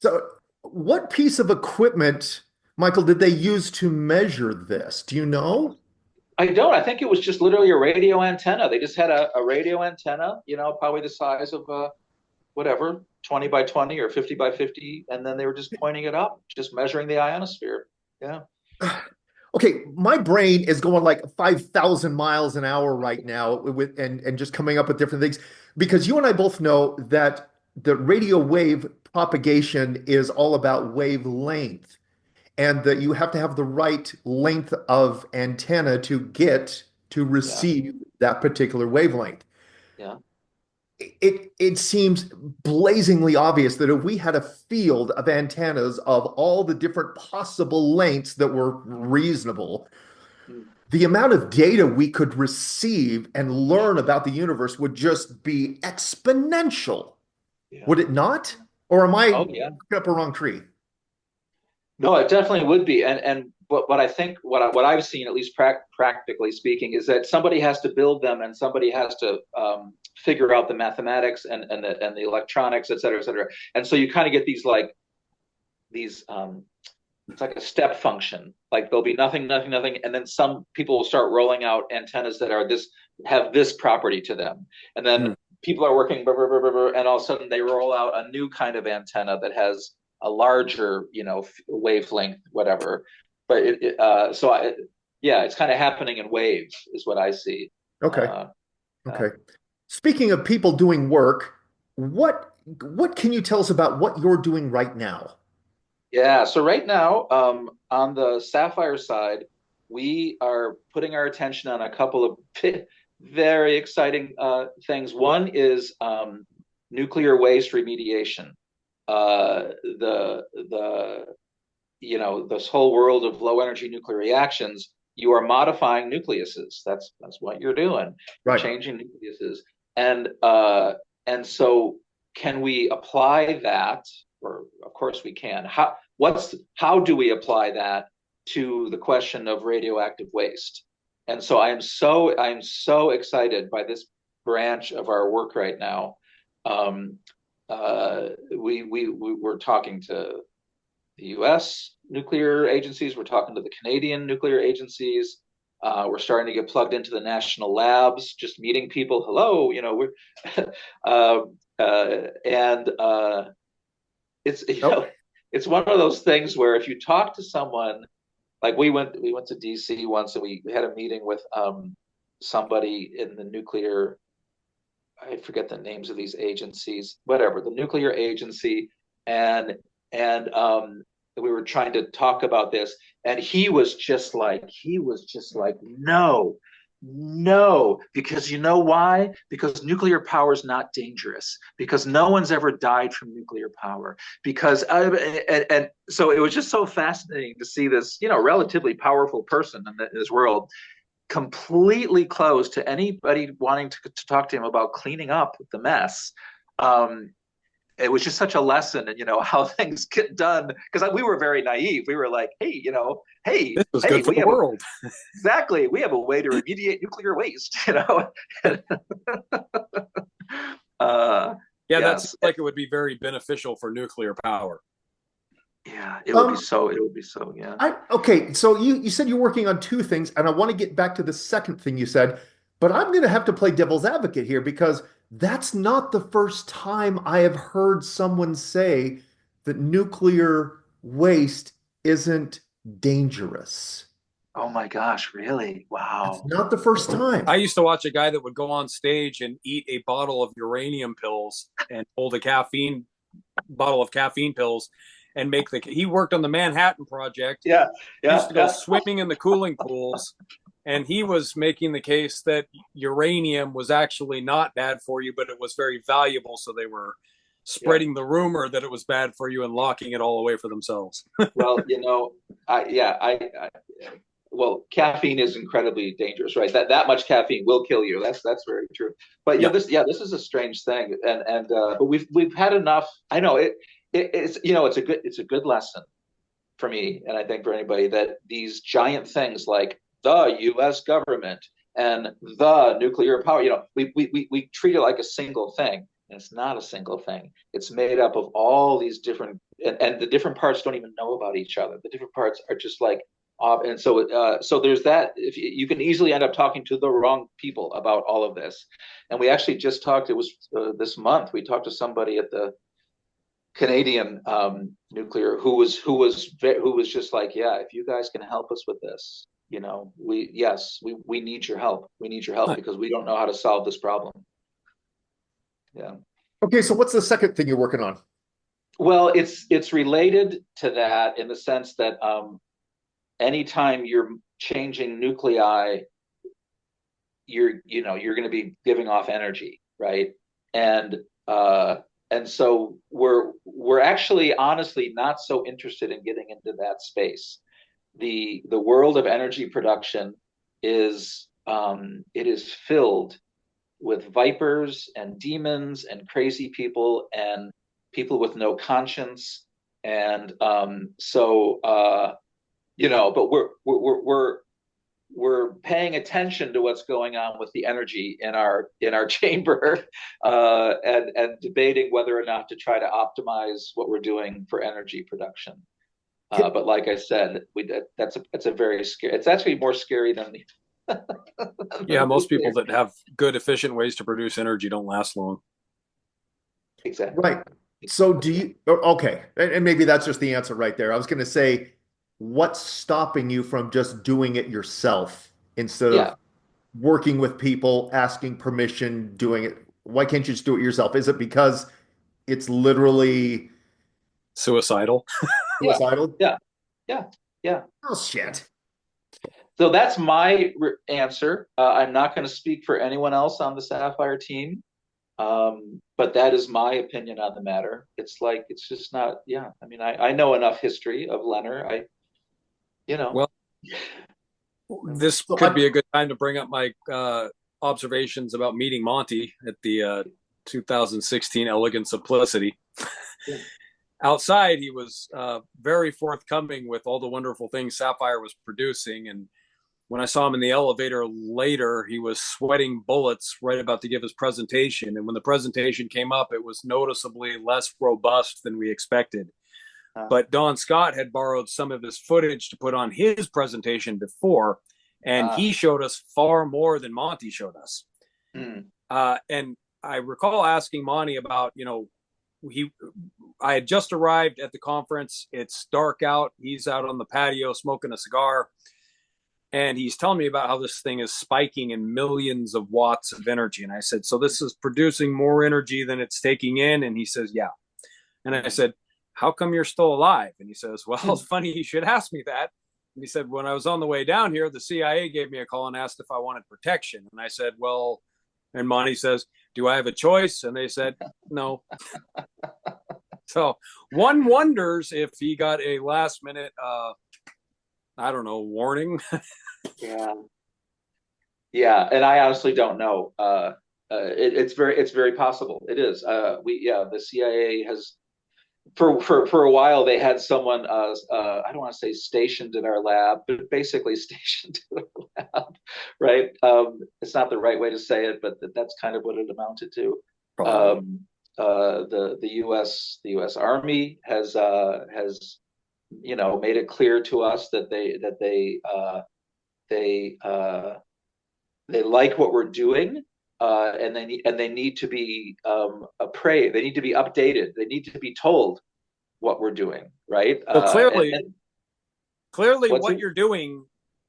So, what piece of equipment, Michael, did they use to measure this? Do you know? I don't. I think it was just literally a radio antenna. They just had a radio antenna, probably the size of whatever, 20 by 20 or 50 by 50. And then they were just pointing it up, just measuring the ionosphere. Yeah. Okay, my brain is going like 5,000 miles an hour right now and just coming up with different things, because you and I both know that the radio wave propagation is all about wavelength, and that you have to have the right length of antenna to receive that particular wavelength. Yeah. It seems blazingly obvious that if we had a field of antennas of all the different possible lengths that were reasonable, the amount of data we could receive and learn about the universe would just be exponential. Yeah. Would it not? Or am I up a wrong tree? No, it definitely would be. And but I think what I've seen, at least practically speaking, is that somebody has to build them, and somebody has to figure out the mathematics and the electronics, et cetera, et cetera. And so you kind of get these it's like a step function. Like there'll be nothing, nothing, nothing, and then some people will start rolling out antennas that are have this property to them, and then people are working, and all of a sudden they roll out a new kind of antenna that has a larger, wavelength, whatever. But it's kind of happening in waves, is what I see. Okay. Okay. Speaking of people doing work, what can you tell us about what you're doing right now? Yeah. So right now, on the Sapphire side, we are putting our attention on a couple of very exciting things. One is nuclear waste remediation. This whole world of low energy nuclear reactions, you are modifying nucleuses. That's what you're doing. Right. You're changing nucleuses. And so can we apply that? Or of course we can. How do we apply that to the question of radioactive waste? And so I'm so excited by this branch of our work right now. We're talking to the U.S. nuclear agencies. We're talking to the Canadian nuclear agencies. We're starting to get plugged into the national labs, just meeting people. Hello, we're it's one of those things where if you talk to someone, like we went to DC once, and we had a meeting with somebody in the nuclear. I forget the names of these agencies, whatever, the nuclear agency, and we were trying to talk about this, and he was just like, no, because you know why? Because nuclear power is not dangerous, because no one's ever died from nuclear power, because and so it was just so fascinating to see this, relatively powerful person in this world completely closed to anybody wanting to talk to him about cleaning up the mess. It was just such a lesson in, how things get done. Because we were very naive. We were like, hey, this is good for the world. Exactly. We have a way to remediate nuclear waste, That's like, it would be very beneficial for nuclear power. Yeah, it would be so. Yeah. Okay, so you said you're working on two things, and I want to get back to the second thing you said, but I'm going to have to play devil's advocate here, because that's not the first time I have heard someone say that nuclear waste isn't dangerous. Oh my gosh, really? Wow. It's not the first time. I used to watch a guy that would go on stage and eat a bottle of uranium pills and hold a bottle of caffeine pills and he worked on the Manhattan Project. Yeah. He used to go swimming in the cooling pools, and he was making the case that uranium was actually not bad for you, but it was very valuable. So they were spreading the rumor that it was bad for you and locking it all away for themselves. Well, well, caffeine is incredibly dangerous, right? That much caffeine will kill you. That's very true. But this is a strange thing, and but we've had enough. I know it's a good lesson for me, and I think for anybody, that these giant things like the U.S. government and the nuclear power, we treat it like a single thing, and it's not a single thing. It's made up of all these different, and the different parts don't even know about each other. The different parts are just like, and so there's that. If you can easily end up talking to the wrong people about all of this. And we actually just talked. It was this month. We talked to somebody at the Canadian nuclear who was just like, yeah, if you guys can help us with this, we need your help. We need your help because we don't know how to solve this problem. Yeah. Okay, so what's the second thing you're working on? Well, it's related to that in the sense that anytime you're changing nuclei, you're going to be giving off energy, right? And so we're actually honestly not so interested in getting into that space. The world of energy production is filled with vipers and demons and crazy people and people with no conscience. And so but we're paying attention to what's going on with the energy in our chamber, and debating whether or not to try to optimize what we're doing for energy production. But like I said, that's a very scary. It's actually more scary than the. Yeah, most people that have good, efficient ways to produce energy don't last long. Exactly. Right. So do you, okay, and maybe that's just the answer right there. I was going to say, what's stopping you from just doing it yourself instead of working with people, asking permission, doing it? Why can't you just do it yourself? Is it because it's literally suicidal? Suicidal? Yeah. Oh, shit. So that's my answer. I'm not going to speak for anyone else on the Sapphire team. But that is my opinion on the matter. It's just not, I mean, I know enough history of Leonard. Well, this could be a good time to bring up my observations about meeting Monty at the 2016 Elegant Simplicity. Yeah. Outside, he was very forthcoming with all the wonderful things Sapphire was producing. And when I saw him in the elevator later, he was sweating bullets right about to give his presentation. And when the presentation came up, it was noticeably less robust than we expected. But Don Scott had borrowed some of his footage to put on his presentation before, and he showed us far more than Monty showed us. And I recall asking Monty about, I had just arrived at the conference. It's dark out. He's out on the patio smoking a cigar. And he's telling me about how this thing is spiking in millions of watts of energy. And I said, so this is producing more energy than it's taking in? And he says, yeah. And I said, how come you're still alive? And he says, well, it's funny you should ask me that. And he said, when I was on the way down here, the CIA gave me a call and asked if I wanted protection. And I said, well, and Monty says, do I have a choice? And they said, no. So one wonders if he got a last minute, I don't know, warning. Yeah. And I honestly don't know. It's very possible. It is. The CIA has, for a while, they had someone, I don't want to say stationed in our lab, but basically stationed in our lab, right? It's not the right way to say it, but that's kind of what it amounted to. The U.S. Army has made it clear to us that they like what we're doing, and they need to be appraised. They need to be updated. They need to be told what we're doing, right? Well, clearly, what you're doing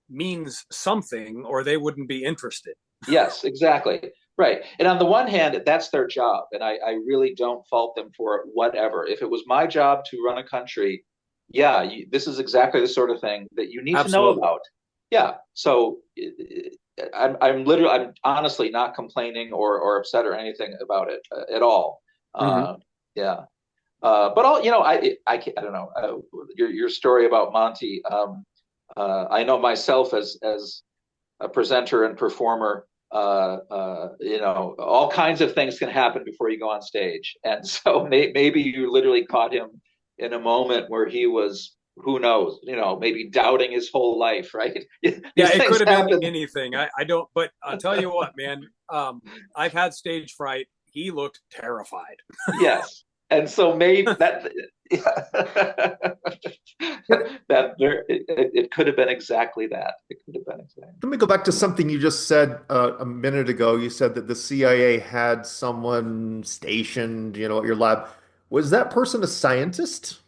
means something, or they wouldn't be interested. Yes, exactly. Right. And on the one hand, that's their job, and I really don't fault them for it, whatever. If it was my job to run a country, this is exactly the sort of thing that you need to know about. Yeah. So I'm honestly not complaining or upset or anything about it at all. Yeah. But I don't know, your story about Monty. I know myself as a presenter and performer, all kinds of things can happen before you go on stage. And so maybe you literally caught him in a moment where he was, who knows, maybe doubting his whole life, right? Yeah, it could have been anything. I don't, but I'll tell you what, man, I've had stage fright. He looked terrified. Yes. And so maybe that it could have been exactly that. It could have been exactly. Let me go back to something you just said a minute ago. You said that the CIA had someone stationed, at your lab. Was that person a scientist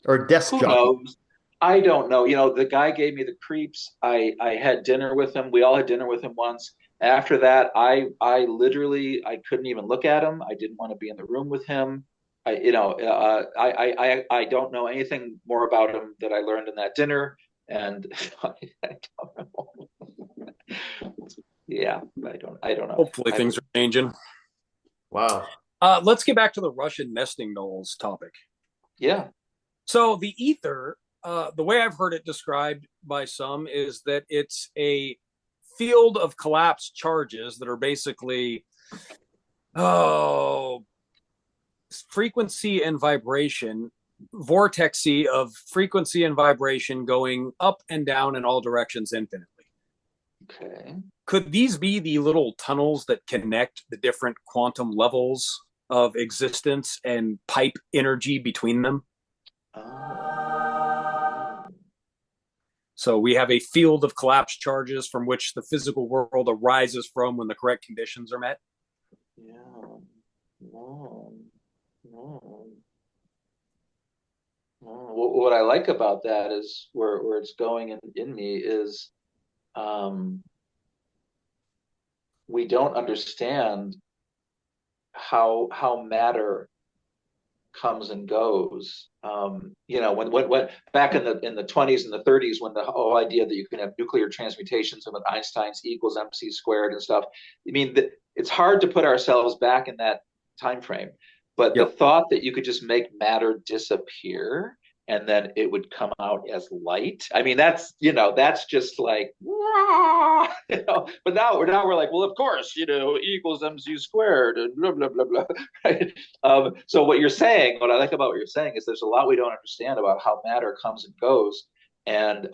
or a desk jockey? Who knows? I don't know. The guy gave me the creeps. I had dinner with him. We all had dinner with him once. After that, I literally couldn't even look at him. I didn't want to be in the room with him. I don't know anything more about him that I learned in that dinner. And I don't know. Yeah, I don't know. Hopefully things are changing. Wow. Let's get back to the Russian nesting dolls topic. Yeah. So the ether, the way I've heard it described by some is that it's a field of collapsed charges that are basically frequency and vibration vortexy of frequency and vibration going up and down in all directions infinitely. Okay. Could these be the little tunnels that connect the different quantum levels of existence and pipe energy between them? So we have a field of collapsed charges from which the physical world arises from when the correct conditions are met. Yeah. No. What I like about that is where it's going in me is we don't understand how matter comes and goes. When back in the 20s and the 30s, when the whole idea that you can have nuclear transmutations and with Einstein's E equals MC squared and stuff, I mean, it's hard to put ourselves back in that time frame. But the thought that you could just make matter disappear and then it would come out as light. I mean, that's just like, but now we're like, well, of course, E equals mc squared and blah, blah, blah, blah, right? So what I like about what you're saying is there's a lot we don't understand about how matter comes and goes. And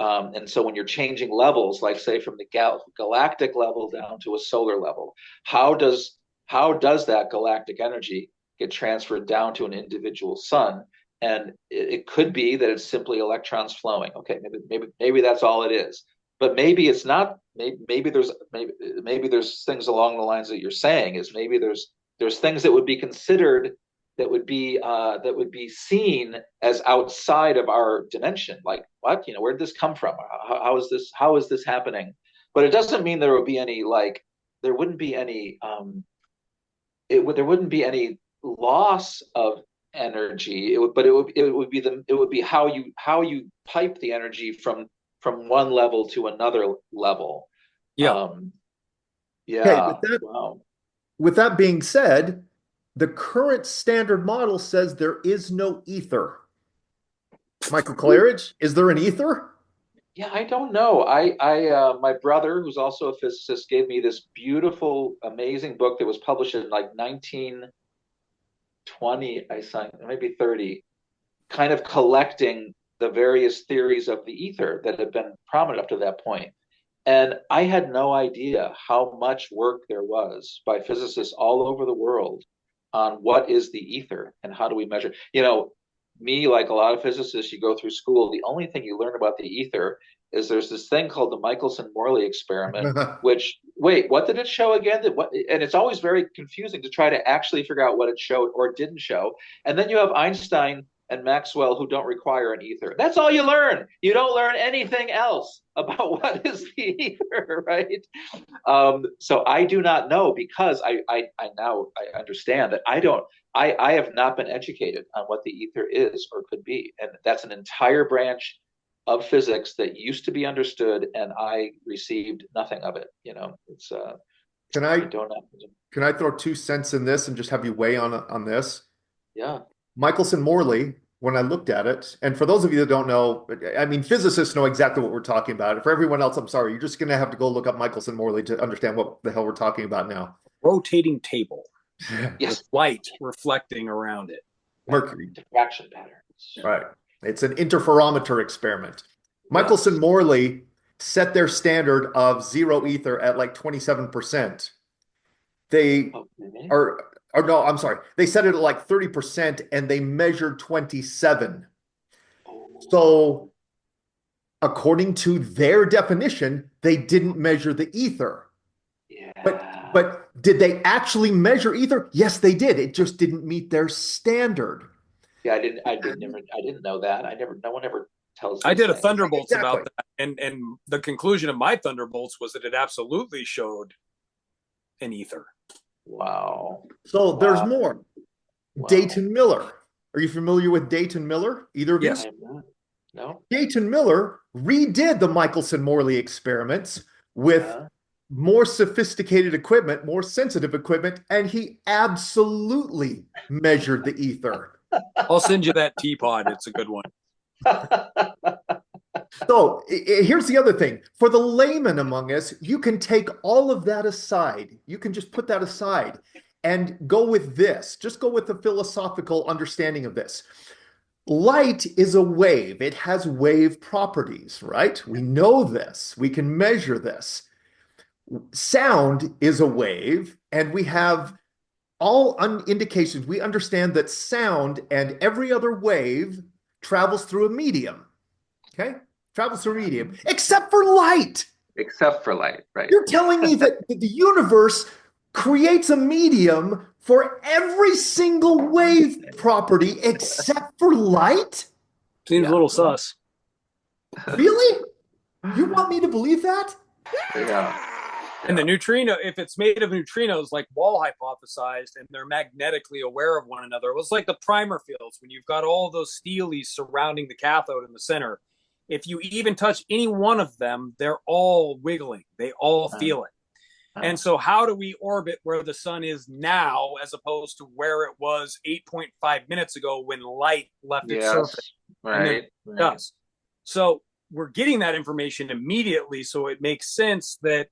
so when you're changing levels, like say from the galactic level down to a solar level, how does that galactic energy get transferred down to an individual sun? And it could be that it's simply electrons flowing. Okay, maybe that's all it is. But maybe it's not. Maybe there's things along the lines that you're saying. Is maybe there's things that would be considered that would be seen as outside of our dimension. Like what? Where did this come from? How is this happening? But it doesn't mean there would be any there wouldn't be any there wouldn't be any loss of energy. It would be how you pipe the energy from one level to another level. Okay, with that being said, the current standard model says there is no ether. Michael Clarage, is there an ether? Yeah, I don't know. My brother, who's also a physicist, gave me this beautiful, amazing book that was published in like 1920, I think, maybe 30, kind of collecting the various theories of the ether that had been prominent up to that point. And I had no idea how much work there was by physicists all over the world on what is the ether and how do we measure. Me, like a lot of physicists, you go through school, the only thing you learn about the ether is there's this thing called the Michelson-Morley experiment, which, what did it show again? And it's always very confusing to try to actually figure out what it showed or didn't show. And then you have Einstein and Maxwell who don't require an ether. That's all you learn. You don't learn anything else about what is the ether, right? So I do not know, because I now understand that I have not been educated on what the ether is or could be. And that's an entire branch of physics that used to be understood, and I received nothing of it. It's Can I throw 2 cents in this and just have you weigh on this? Yeah. Michelson-Morley, when I looked at it, and for those of you that don't know, I mean, physicists know exactly what we're talking about. For everyone else, I'm sorry, you're just going to have to go look up Michelson-Morley to understand what the hell we're talking about now. Rotating table. Yes. With light reflecting around it. Mercury. Diffraction patterns. Right. It's an interferometer experiment. Michelson-Morley set their standard of zero ether at like 27%. They no, I'm sorry. They set it at like 30% and they measured 27. So according to their definition, they didn't measure the ether. Yeah. But did they actually measure ether? Yes, they did. It just didn't meet their standard. Yeah, I didn't know that. No one ever tells. I did a Thunderbolts about that, and the conclusion of my Thunderbolts was that it absolutely showed an ether. Wow. So there's more. Wow. Dayton Miller. Are you familiar with Dayton Miller? Either of you? Yes. No. Dayton Miller redid the Michelson-Morley experiments with more sophisticated equipment, more sensitive equipment, and he absolutely measured the ether. I'll send you that teapot. It's a good one. So here's the other thing. For the layman among us, you can take all of that aside. You can just put that aside and go with this. Just go with the philosophical understanding of this. Light is a wave. It has wave properties, right? We know this. We can measure this. Sound is a wave, and we have all indications. We understand that sound and every other wave travels through a medium. Okay? Travels through a medium, except for light. Except for light, right? You're telling me that the universe creates a medium for every single wave property except for light? Seems a little sus. Really? You want me to believe that? Yeah. And the neutrino, if it's made of neutrinos, like Wall hypothesized, and they're magnetically aware of one another, it was like the primer fields when you've got all those steelies surrounding the cathode in the center. If you even touch any one of them, they're all wiggling. They all feel it. And so how do we orbit where the sun is now as opposed to where it was 8.5 minutes ago when light left its surface? Right. Does. So we're getting that information immediately, so it makes sense that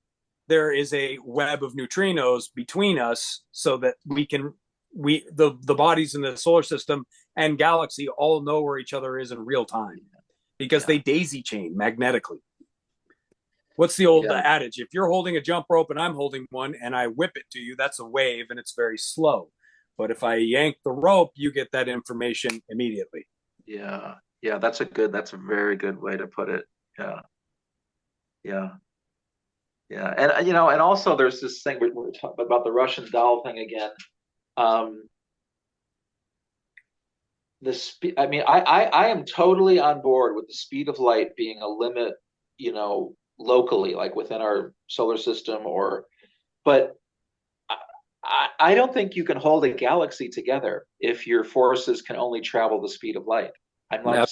there is a web of neutrinos between us so that the bodies in the solar system and galaxy all know where each other is in real time because they daisy chain magnetically. What's the old adage? If you're holding a jump rope and I'm holding one and I whip it to you, that's a wave and it's very slow. But if I yank the rope, you get that information immediately. Yeah. Yeah. That's a very good way to put it. Yeah. Yeah. Yeah. And, and also there's this thing we're talking about the Russian doll thing again. I am totally on board with the speed of light being a limit, locally, like within our solar system, but I don't think you can hold a galaxy together if your forces can only travel the speed of light. I'm like,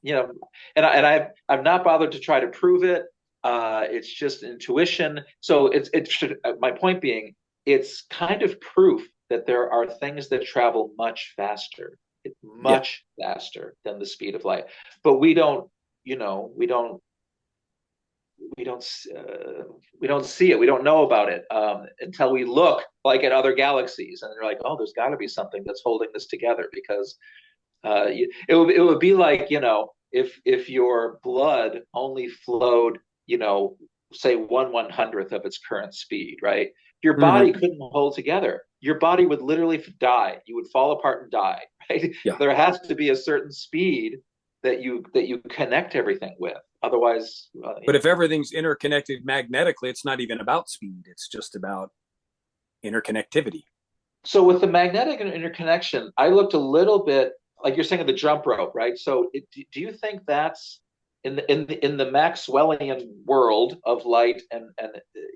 and I've not bothered to try to prove it. It's just intuition. So my point being, it's kind of proof that there are things that travel much faster, faster than the speed of light, but we don't see it. We don't know about it until we look like at other galaxies, and they're like, oh, there's got to be something that's holding this together, because it would be like, if your blood only flowed, say 1/100th of its current speed, right? Your body couldn't hold together. Your body would literally die. You would fall apart and die, right? Yeah. There has to be a certain speed that you connect everything with. Otherwise, but if everything's interconnected magnetically, it's not even about speed. It's just about interconnectivity. So with the magnetic interconnection, I looked a little bit, like you're saying, of the jump rope, right? So do you think that's in the Maxwellian world of light and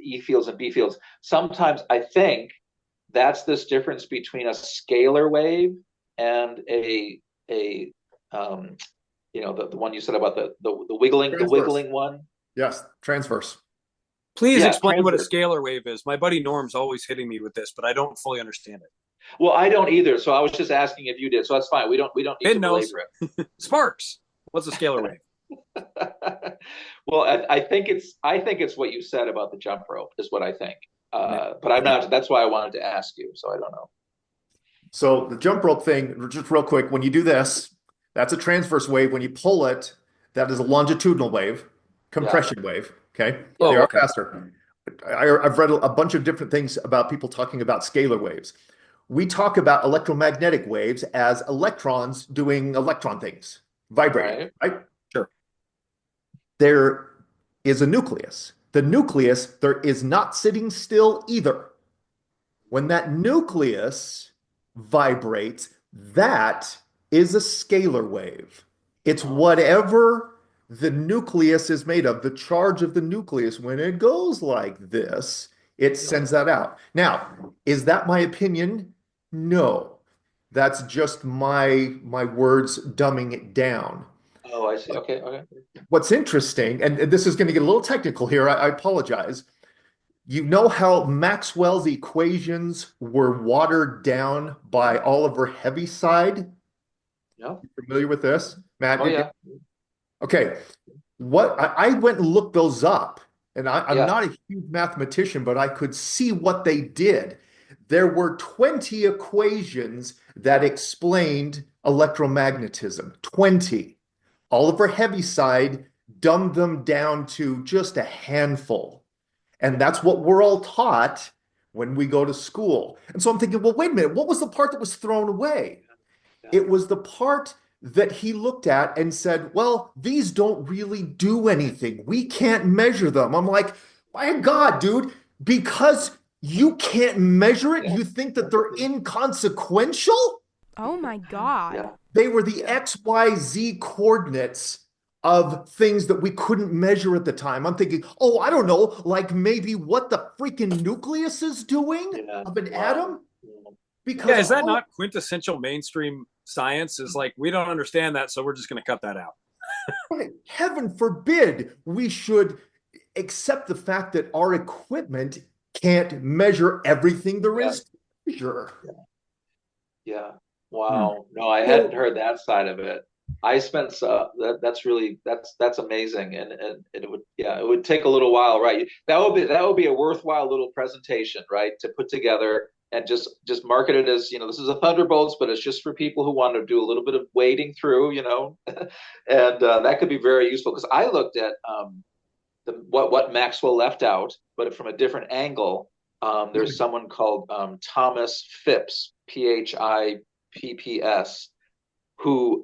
E fields and B fields? Sometimes I think that's this difference between a scalar wave and the one you said about the wiggling, transverse. The wiggling one. Yes, transverse. Please explain what a scalar wave is. My buddy Norm's always hitting me with this, but I don't fully understand it. Well, I don't either. So I was just asking if you did. So that's fine. We don't need to belabor it. Sparks. What's a scalar wave? Well, I think it's what you said about the jump rope is what I think. But I'm not. That's why I wanted to ask you. So I don't know. So the jump rope thing, just real quick, when you do this, that's a transverse wave. When you pull it, that is a longitudinal wave, compression wave. Okay, they are faster. I've read a bunch of different things about people talking about scalar waves. We talk about electromagnetic waves as electrons doing electron things, vibrating, right? Sure. There is a nucleus. The nucleus, there is not sitting still either. When that nucleus vibrates, that is a scalar wave. It's whatever the nucleus is made of, the charge of the nucleus. When it goes like this, it sends that out. Now, is that my opinion? No. That's just my words dumbing it down. Oh, I see. Okay. What's interesting, and this is going to get a little technical here, I apologize. You know how Maxwell's equations were watered down by Oliver Heaviside? Yeah. You familiar with this, Matt? Oh, yeah. Okay. I went and looked those up, and I'm not a huge mathematician, but I could see what they did. there were 20 equations that explained electromagnetism. 20. Oliver Heaviside dumbed them down to just a handful. And that's what we're all taught when we go to school. And so I'm thinking, well, wait a minute, what was the part that was thrown away? It was the part that he looked at and said, well, these don't really do anything. We can't measure them. I'm like, my God, dude, because you can't measure it, you think that they're inconsequential? Oh my God. Yeah. They were the XYZ coordinates of things that we couldn't measure at the time. I'm thinking, oh, I don't know, like maybe what the freaking nucleus is doing of an atom? Because is that not quintessential mainstream science? Is like, we don't understand that, so we're just going to cut that out. Right. Heaven forbid we should accept the fact that our equipment can't measure everything there is to measure. Yeah. Wow. No, I hadn't heard that side of it. I spent that's amazing, and it would take a little while, right? That would be a worthwhile little presentation, right, to put together and just market it as, this is a Thunderbolts, but it's just for people who want to do a little bit of wading through, and that could be very useful, because I looked at what Maxwell left out, but from a different angle. There's someone called Thomas Phipps, Phipps, who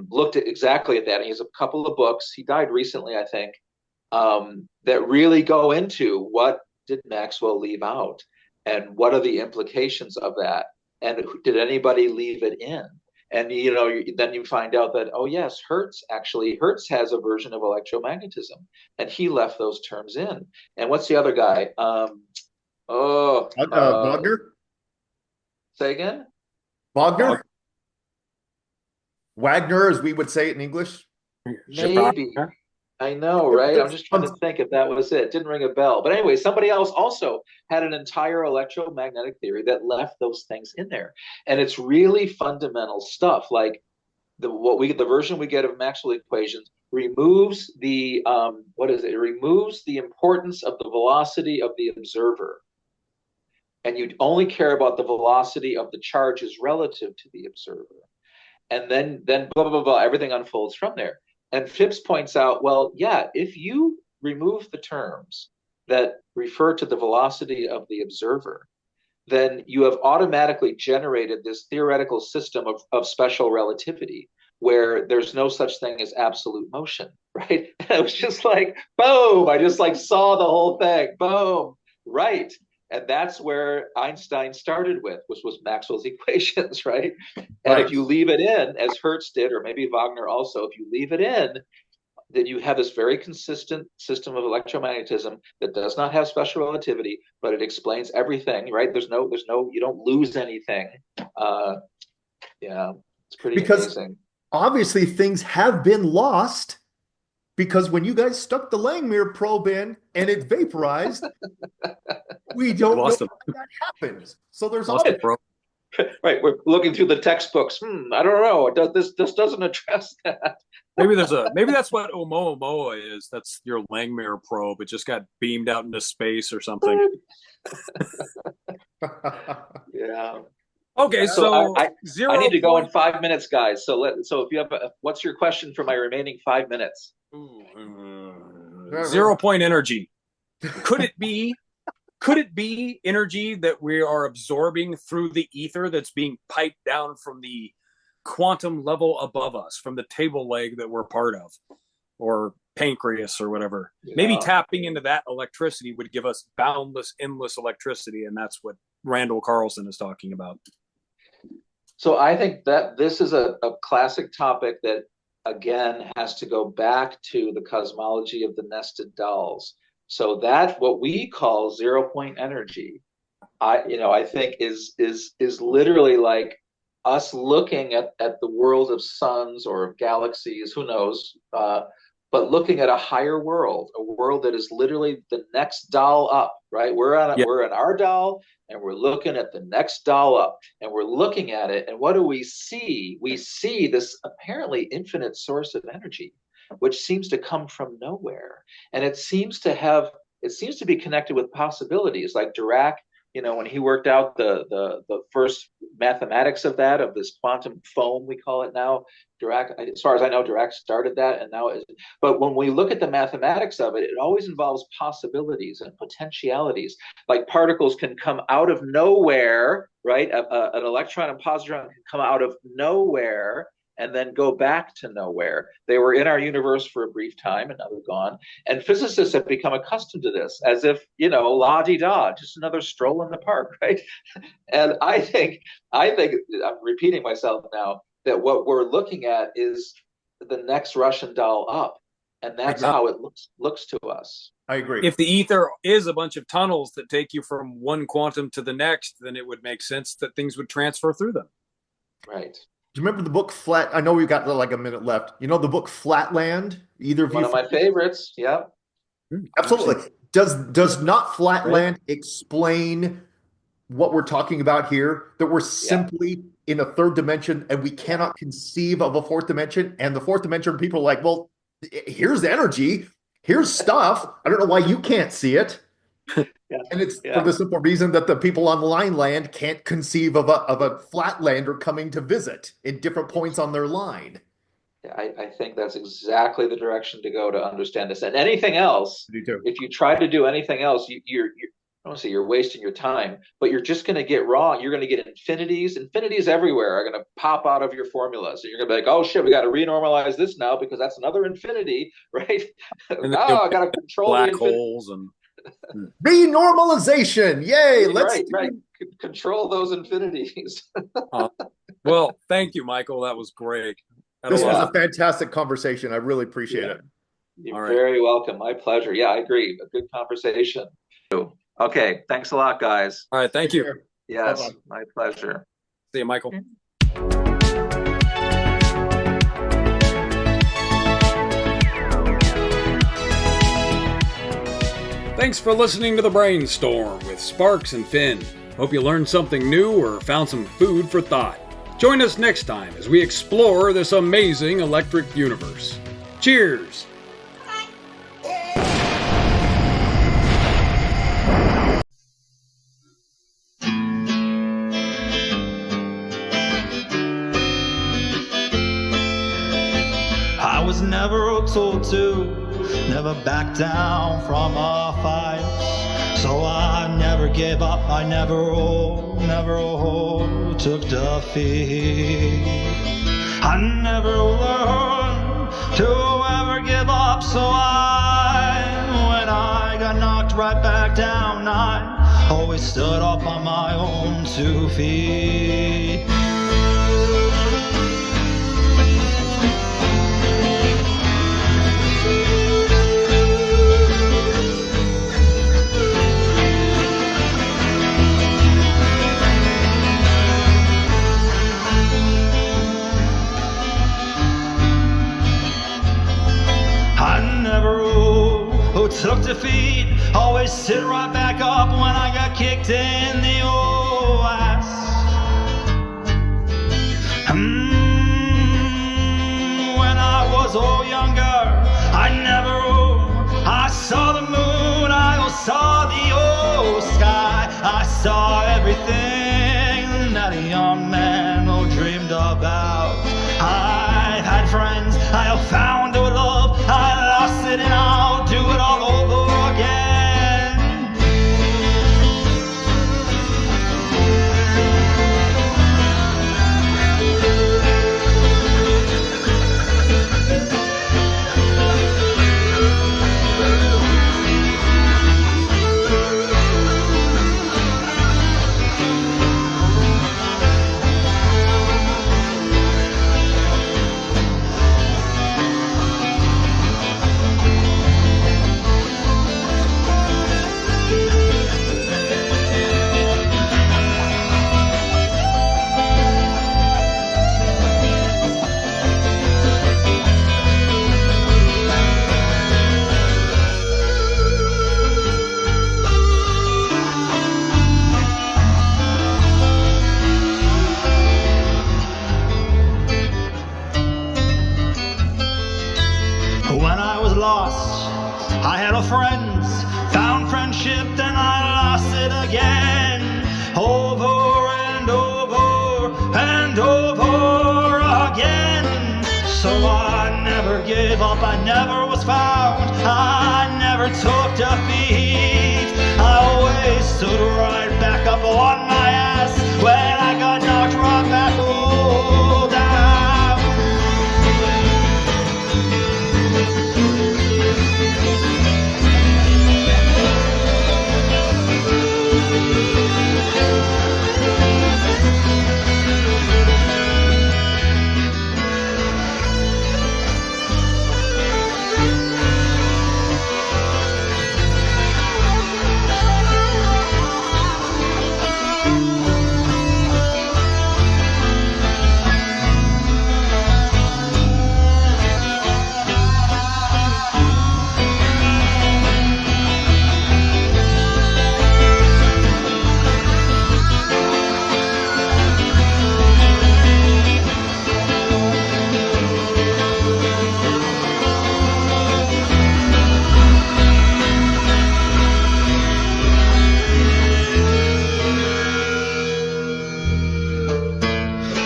looked at exactly at that. And he has a couple of books. He died recently, I think, that really go into what did Maxwell leave out, and what are the implications of that, and did anybody leave it in? And then you find out that, oh yes, Hertz has a version of electromagnetism, and he left those terms in. And what's the other guy? Wagner? Say again? Wagner? Wagner, as we would say it in English. Maybe. I know, right? I'm just trying to think if that was it. Didn't ring a bell. But anyway, somebody else also had an entire electromagnetic theory that left those things in there. And it's really fundamental stuff. Like the version we get of Maxwell equations removes the It removes the importance of the velocity of the observer. And you only care about the velocity of the charges relative to the observer. And then blah, blah, blah, everything unfolds from there. And Phipps points out, well, yeah, if you remove the terms that refer to the velocity of the observer, then you have automatically generated this theoretical system of special relativity, where there's no such thing as absolute motion, right? And it was just like, boom, I just like saw the whole thing, boom, right. And that's where Einstein started with, which was Maxwell's equations, right? And if you leave it in, as Hertz did, or maybe Wagner also, if you leave it in, then you have this very consistent system of electromagnetism that does not have special relativity, but it explains everything, right? There's no, you don't lose anything. It's pretty amazing. Obviously things have been lost, because when you guys stuck the Langmuir probe in and it vaporized, we don't know how that happens. So there's always right. We're looking through the textbooks. I don't know. This doesn't address that. Maybe that's what Oumuamua is. That's your Langmuir probe. It just got beamed out into space or something. Yeah. Okay, so I need to go in 5 minutes, guys. So if you have what's your question for my remaining 5 minutes? 0 point energy. Could it be energy that we are absorbing through the ether that's being piped down from the quantum level above us, from the table leg that we're part of, or pancreas or whatever? Maybe tapping into that electricity would give us boundless, endless electricity, and that's what Randall Carlson is talking about. So I think that this is a classic topic that, again, has to go back to the cosmology of the nested dolls. So that what we call 0 point energy, I think is literally like us looking at the world of suns or of galaxies, who knows, but looking at a higher world, a world that is literally the next doll up, right? We're in our doll, and we're looking at the next doll up, and we're looking at it, and what do we see? We see this apparently infinite source of energy, which seems to come from nowhere, and it seems to be connected with possibilities. Like Dirac when he worked out the first mathematics of this quantum foam, we call it now. Dirac, as far as I know, Dirac started that, and now but when we look at the mathematics of it, it always involves possibilities and potentialities. Like particles can come out of nowhere, right? An electron and positron can come out of nowhere and then go back to nowhere. They were in our universe for a brief time, and now they're gone. And physicists have become accustomed to this, as if, la-di-da, just another stroll in the park, right? And I think I'm repeating myself now, that what we're looking at is the next Russian doll up, and that's how it looks to us. I agree. If the ether is a bunch of tunnels that take you from one quantum to the next, then it would make sense that things would transfer through them. Right. Do you remember the book Flat? I know we've got like a minute left. You know the book Flatland? Either of you? One of my favorites. Yeah. Absolutely. Does not Flatland explain what we're talking about here? That we're simply in a third dimension and we cannot conceive of a fourth dimension. And the fourth dimension, people are like, well, here's energy, here's stuff. I don't know why you can't see it. And it's for the simple reason that the people on the line land can't conceive of a flatlander coming to visit in different points on their line. I think that's exactly the direction to go to understand this. And anything else, if you try to do anything else, you're I don't want to say you're wasting your time, but you're just going to get wrong. You're going to get infinities. Infinities everywhere are going to pop out of your formula. So you're going to be like, oh shit, we got to renormalize this now because that's another infinity, right? Now I got to control black the holes and renormalization. Yay! Let's control those infinities. Well, thank you, Michael. That was great. This was a fantastic conversation. I really appreciate it. You're very welcome. My pleasure. Yeah, I agree. A good conversation. Okay. Thanks a lot, guys. All right. Thank you. Yes, my pleasure. See you, Michael. Thanks for listening to the Brainstorm with Sparks and Finn. Hope you learned something new or found some food for thought. Join us next time as we explore this amazing electric universe. Cheers! I was never told to never back down from a fight, so I never gave up. I never took defeat. I never learned to ever give up, so when I got knocked right back down, I always stood up on my own 2 feet. Took defeat, always sit right back up when I got kicked in the old ass. When I was all younger, I saw the moon, I saw the old sky, I saw everything that a young man dreamed about. I had friends, I found a love, I lost it, and I'll do it all over again. up, I never was found. I never took defeat. I always stood right back up on my ass when I got knocked right back all down.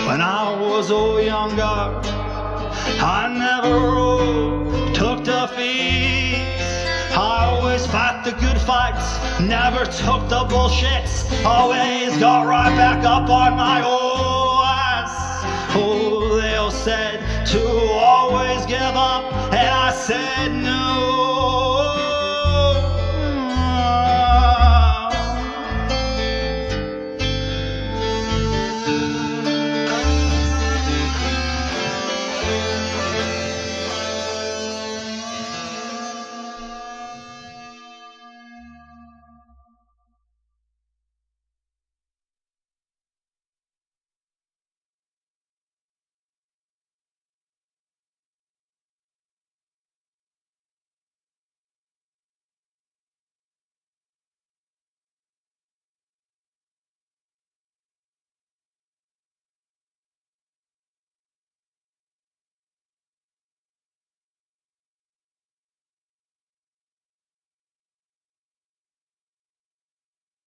When I was a younger, I never took defeats. I always fight the good fights, never took the bullshits. Always got right back up on my ass. Oh, they all said to always give up, and I said no.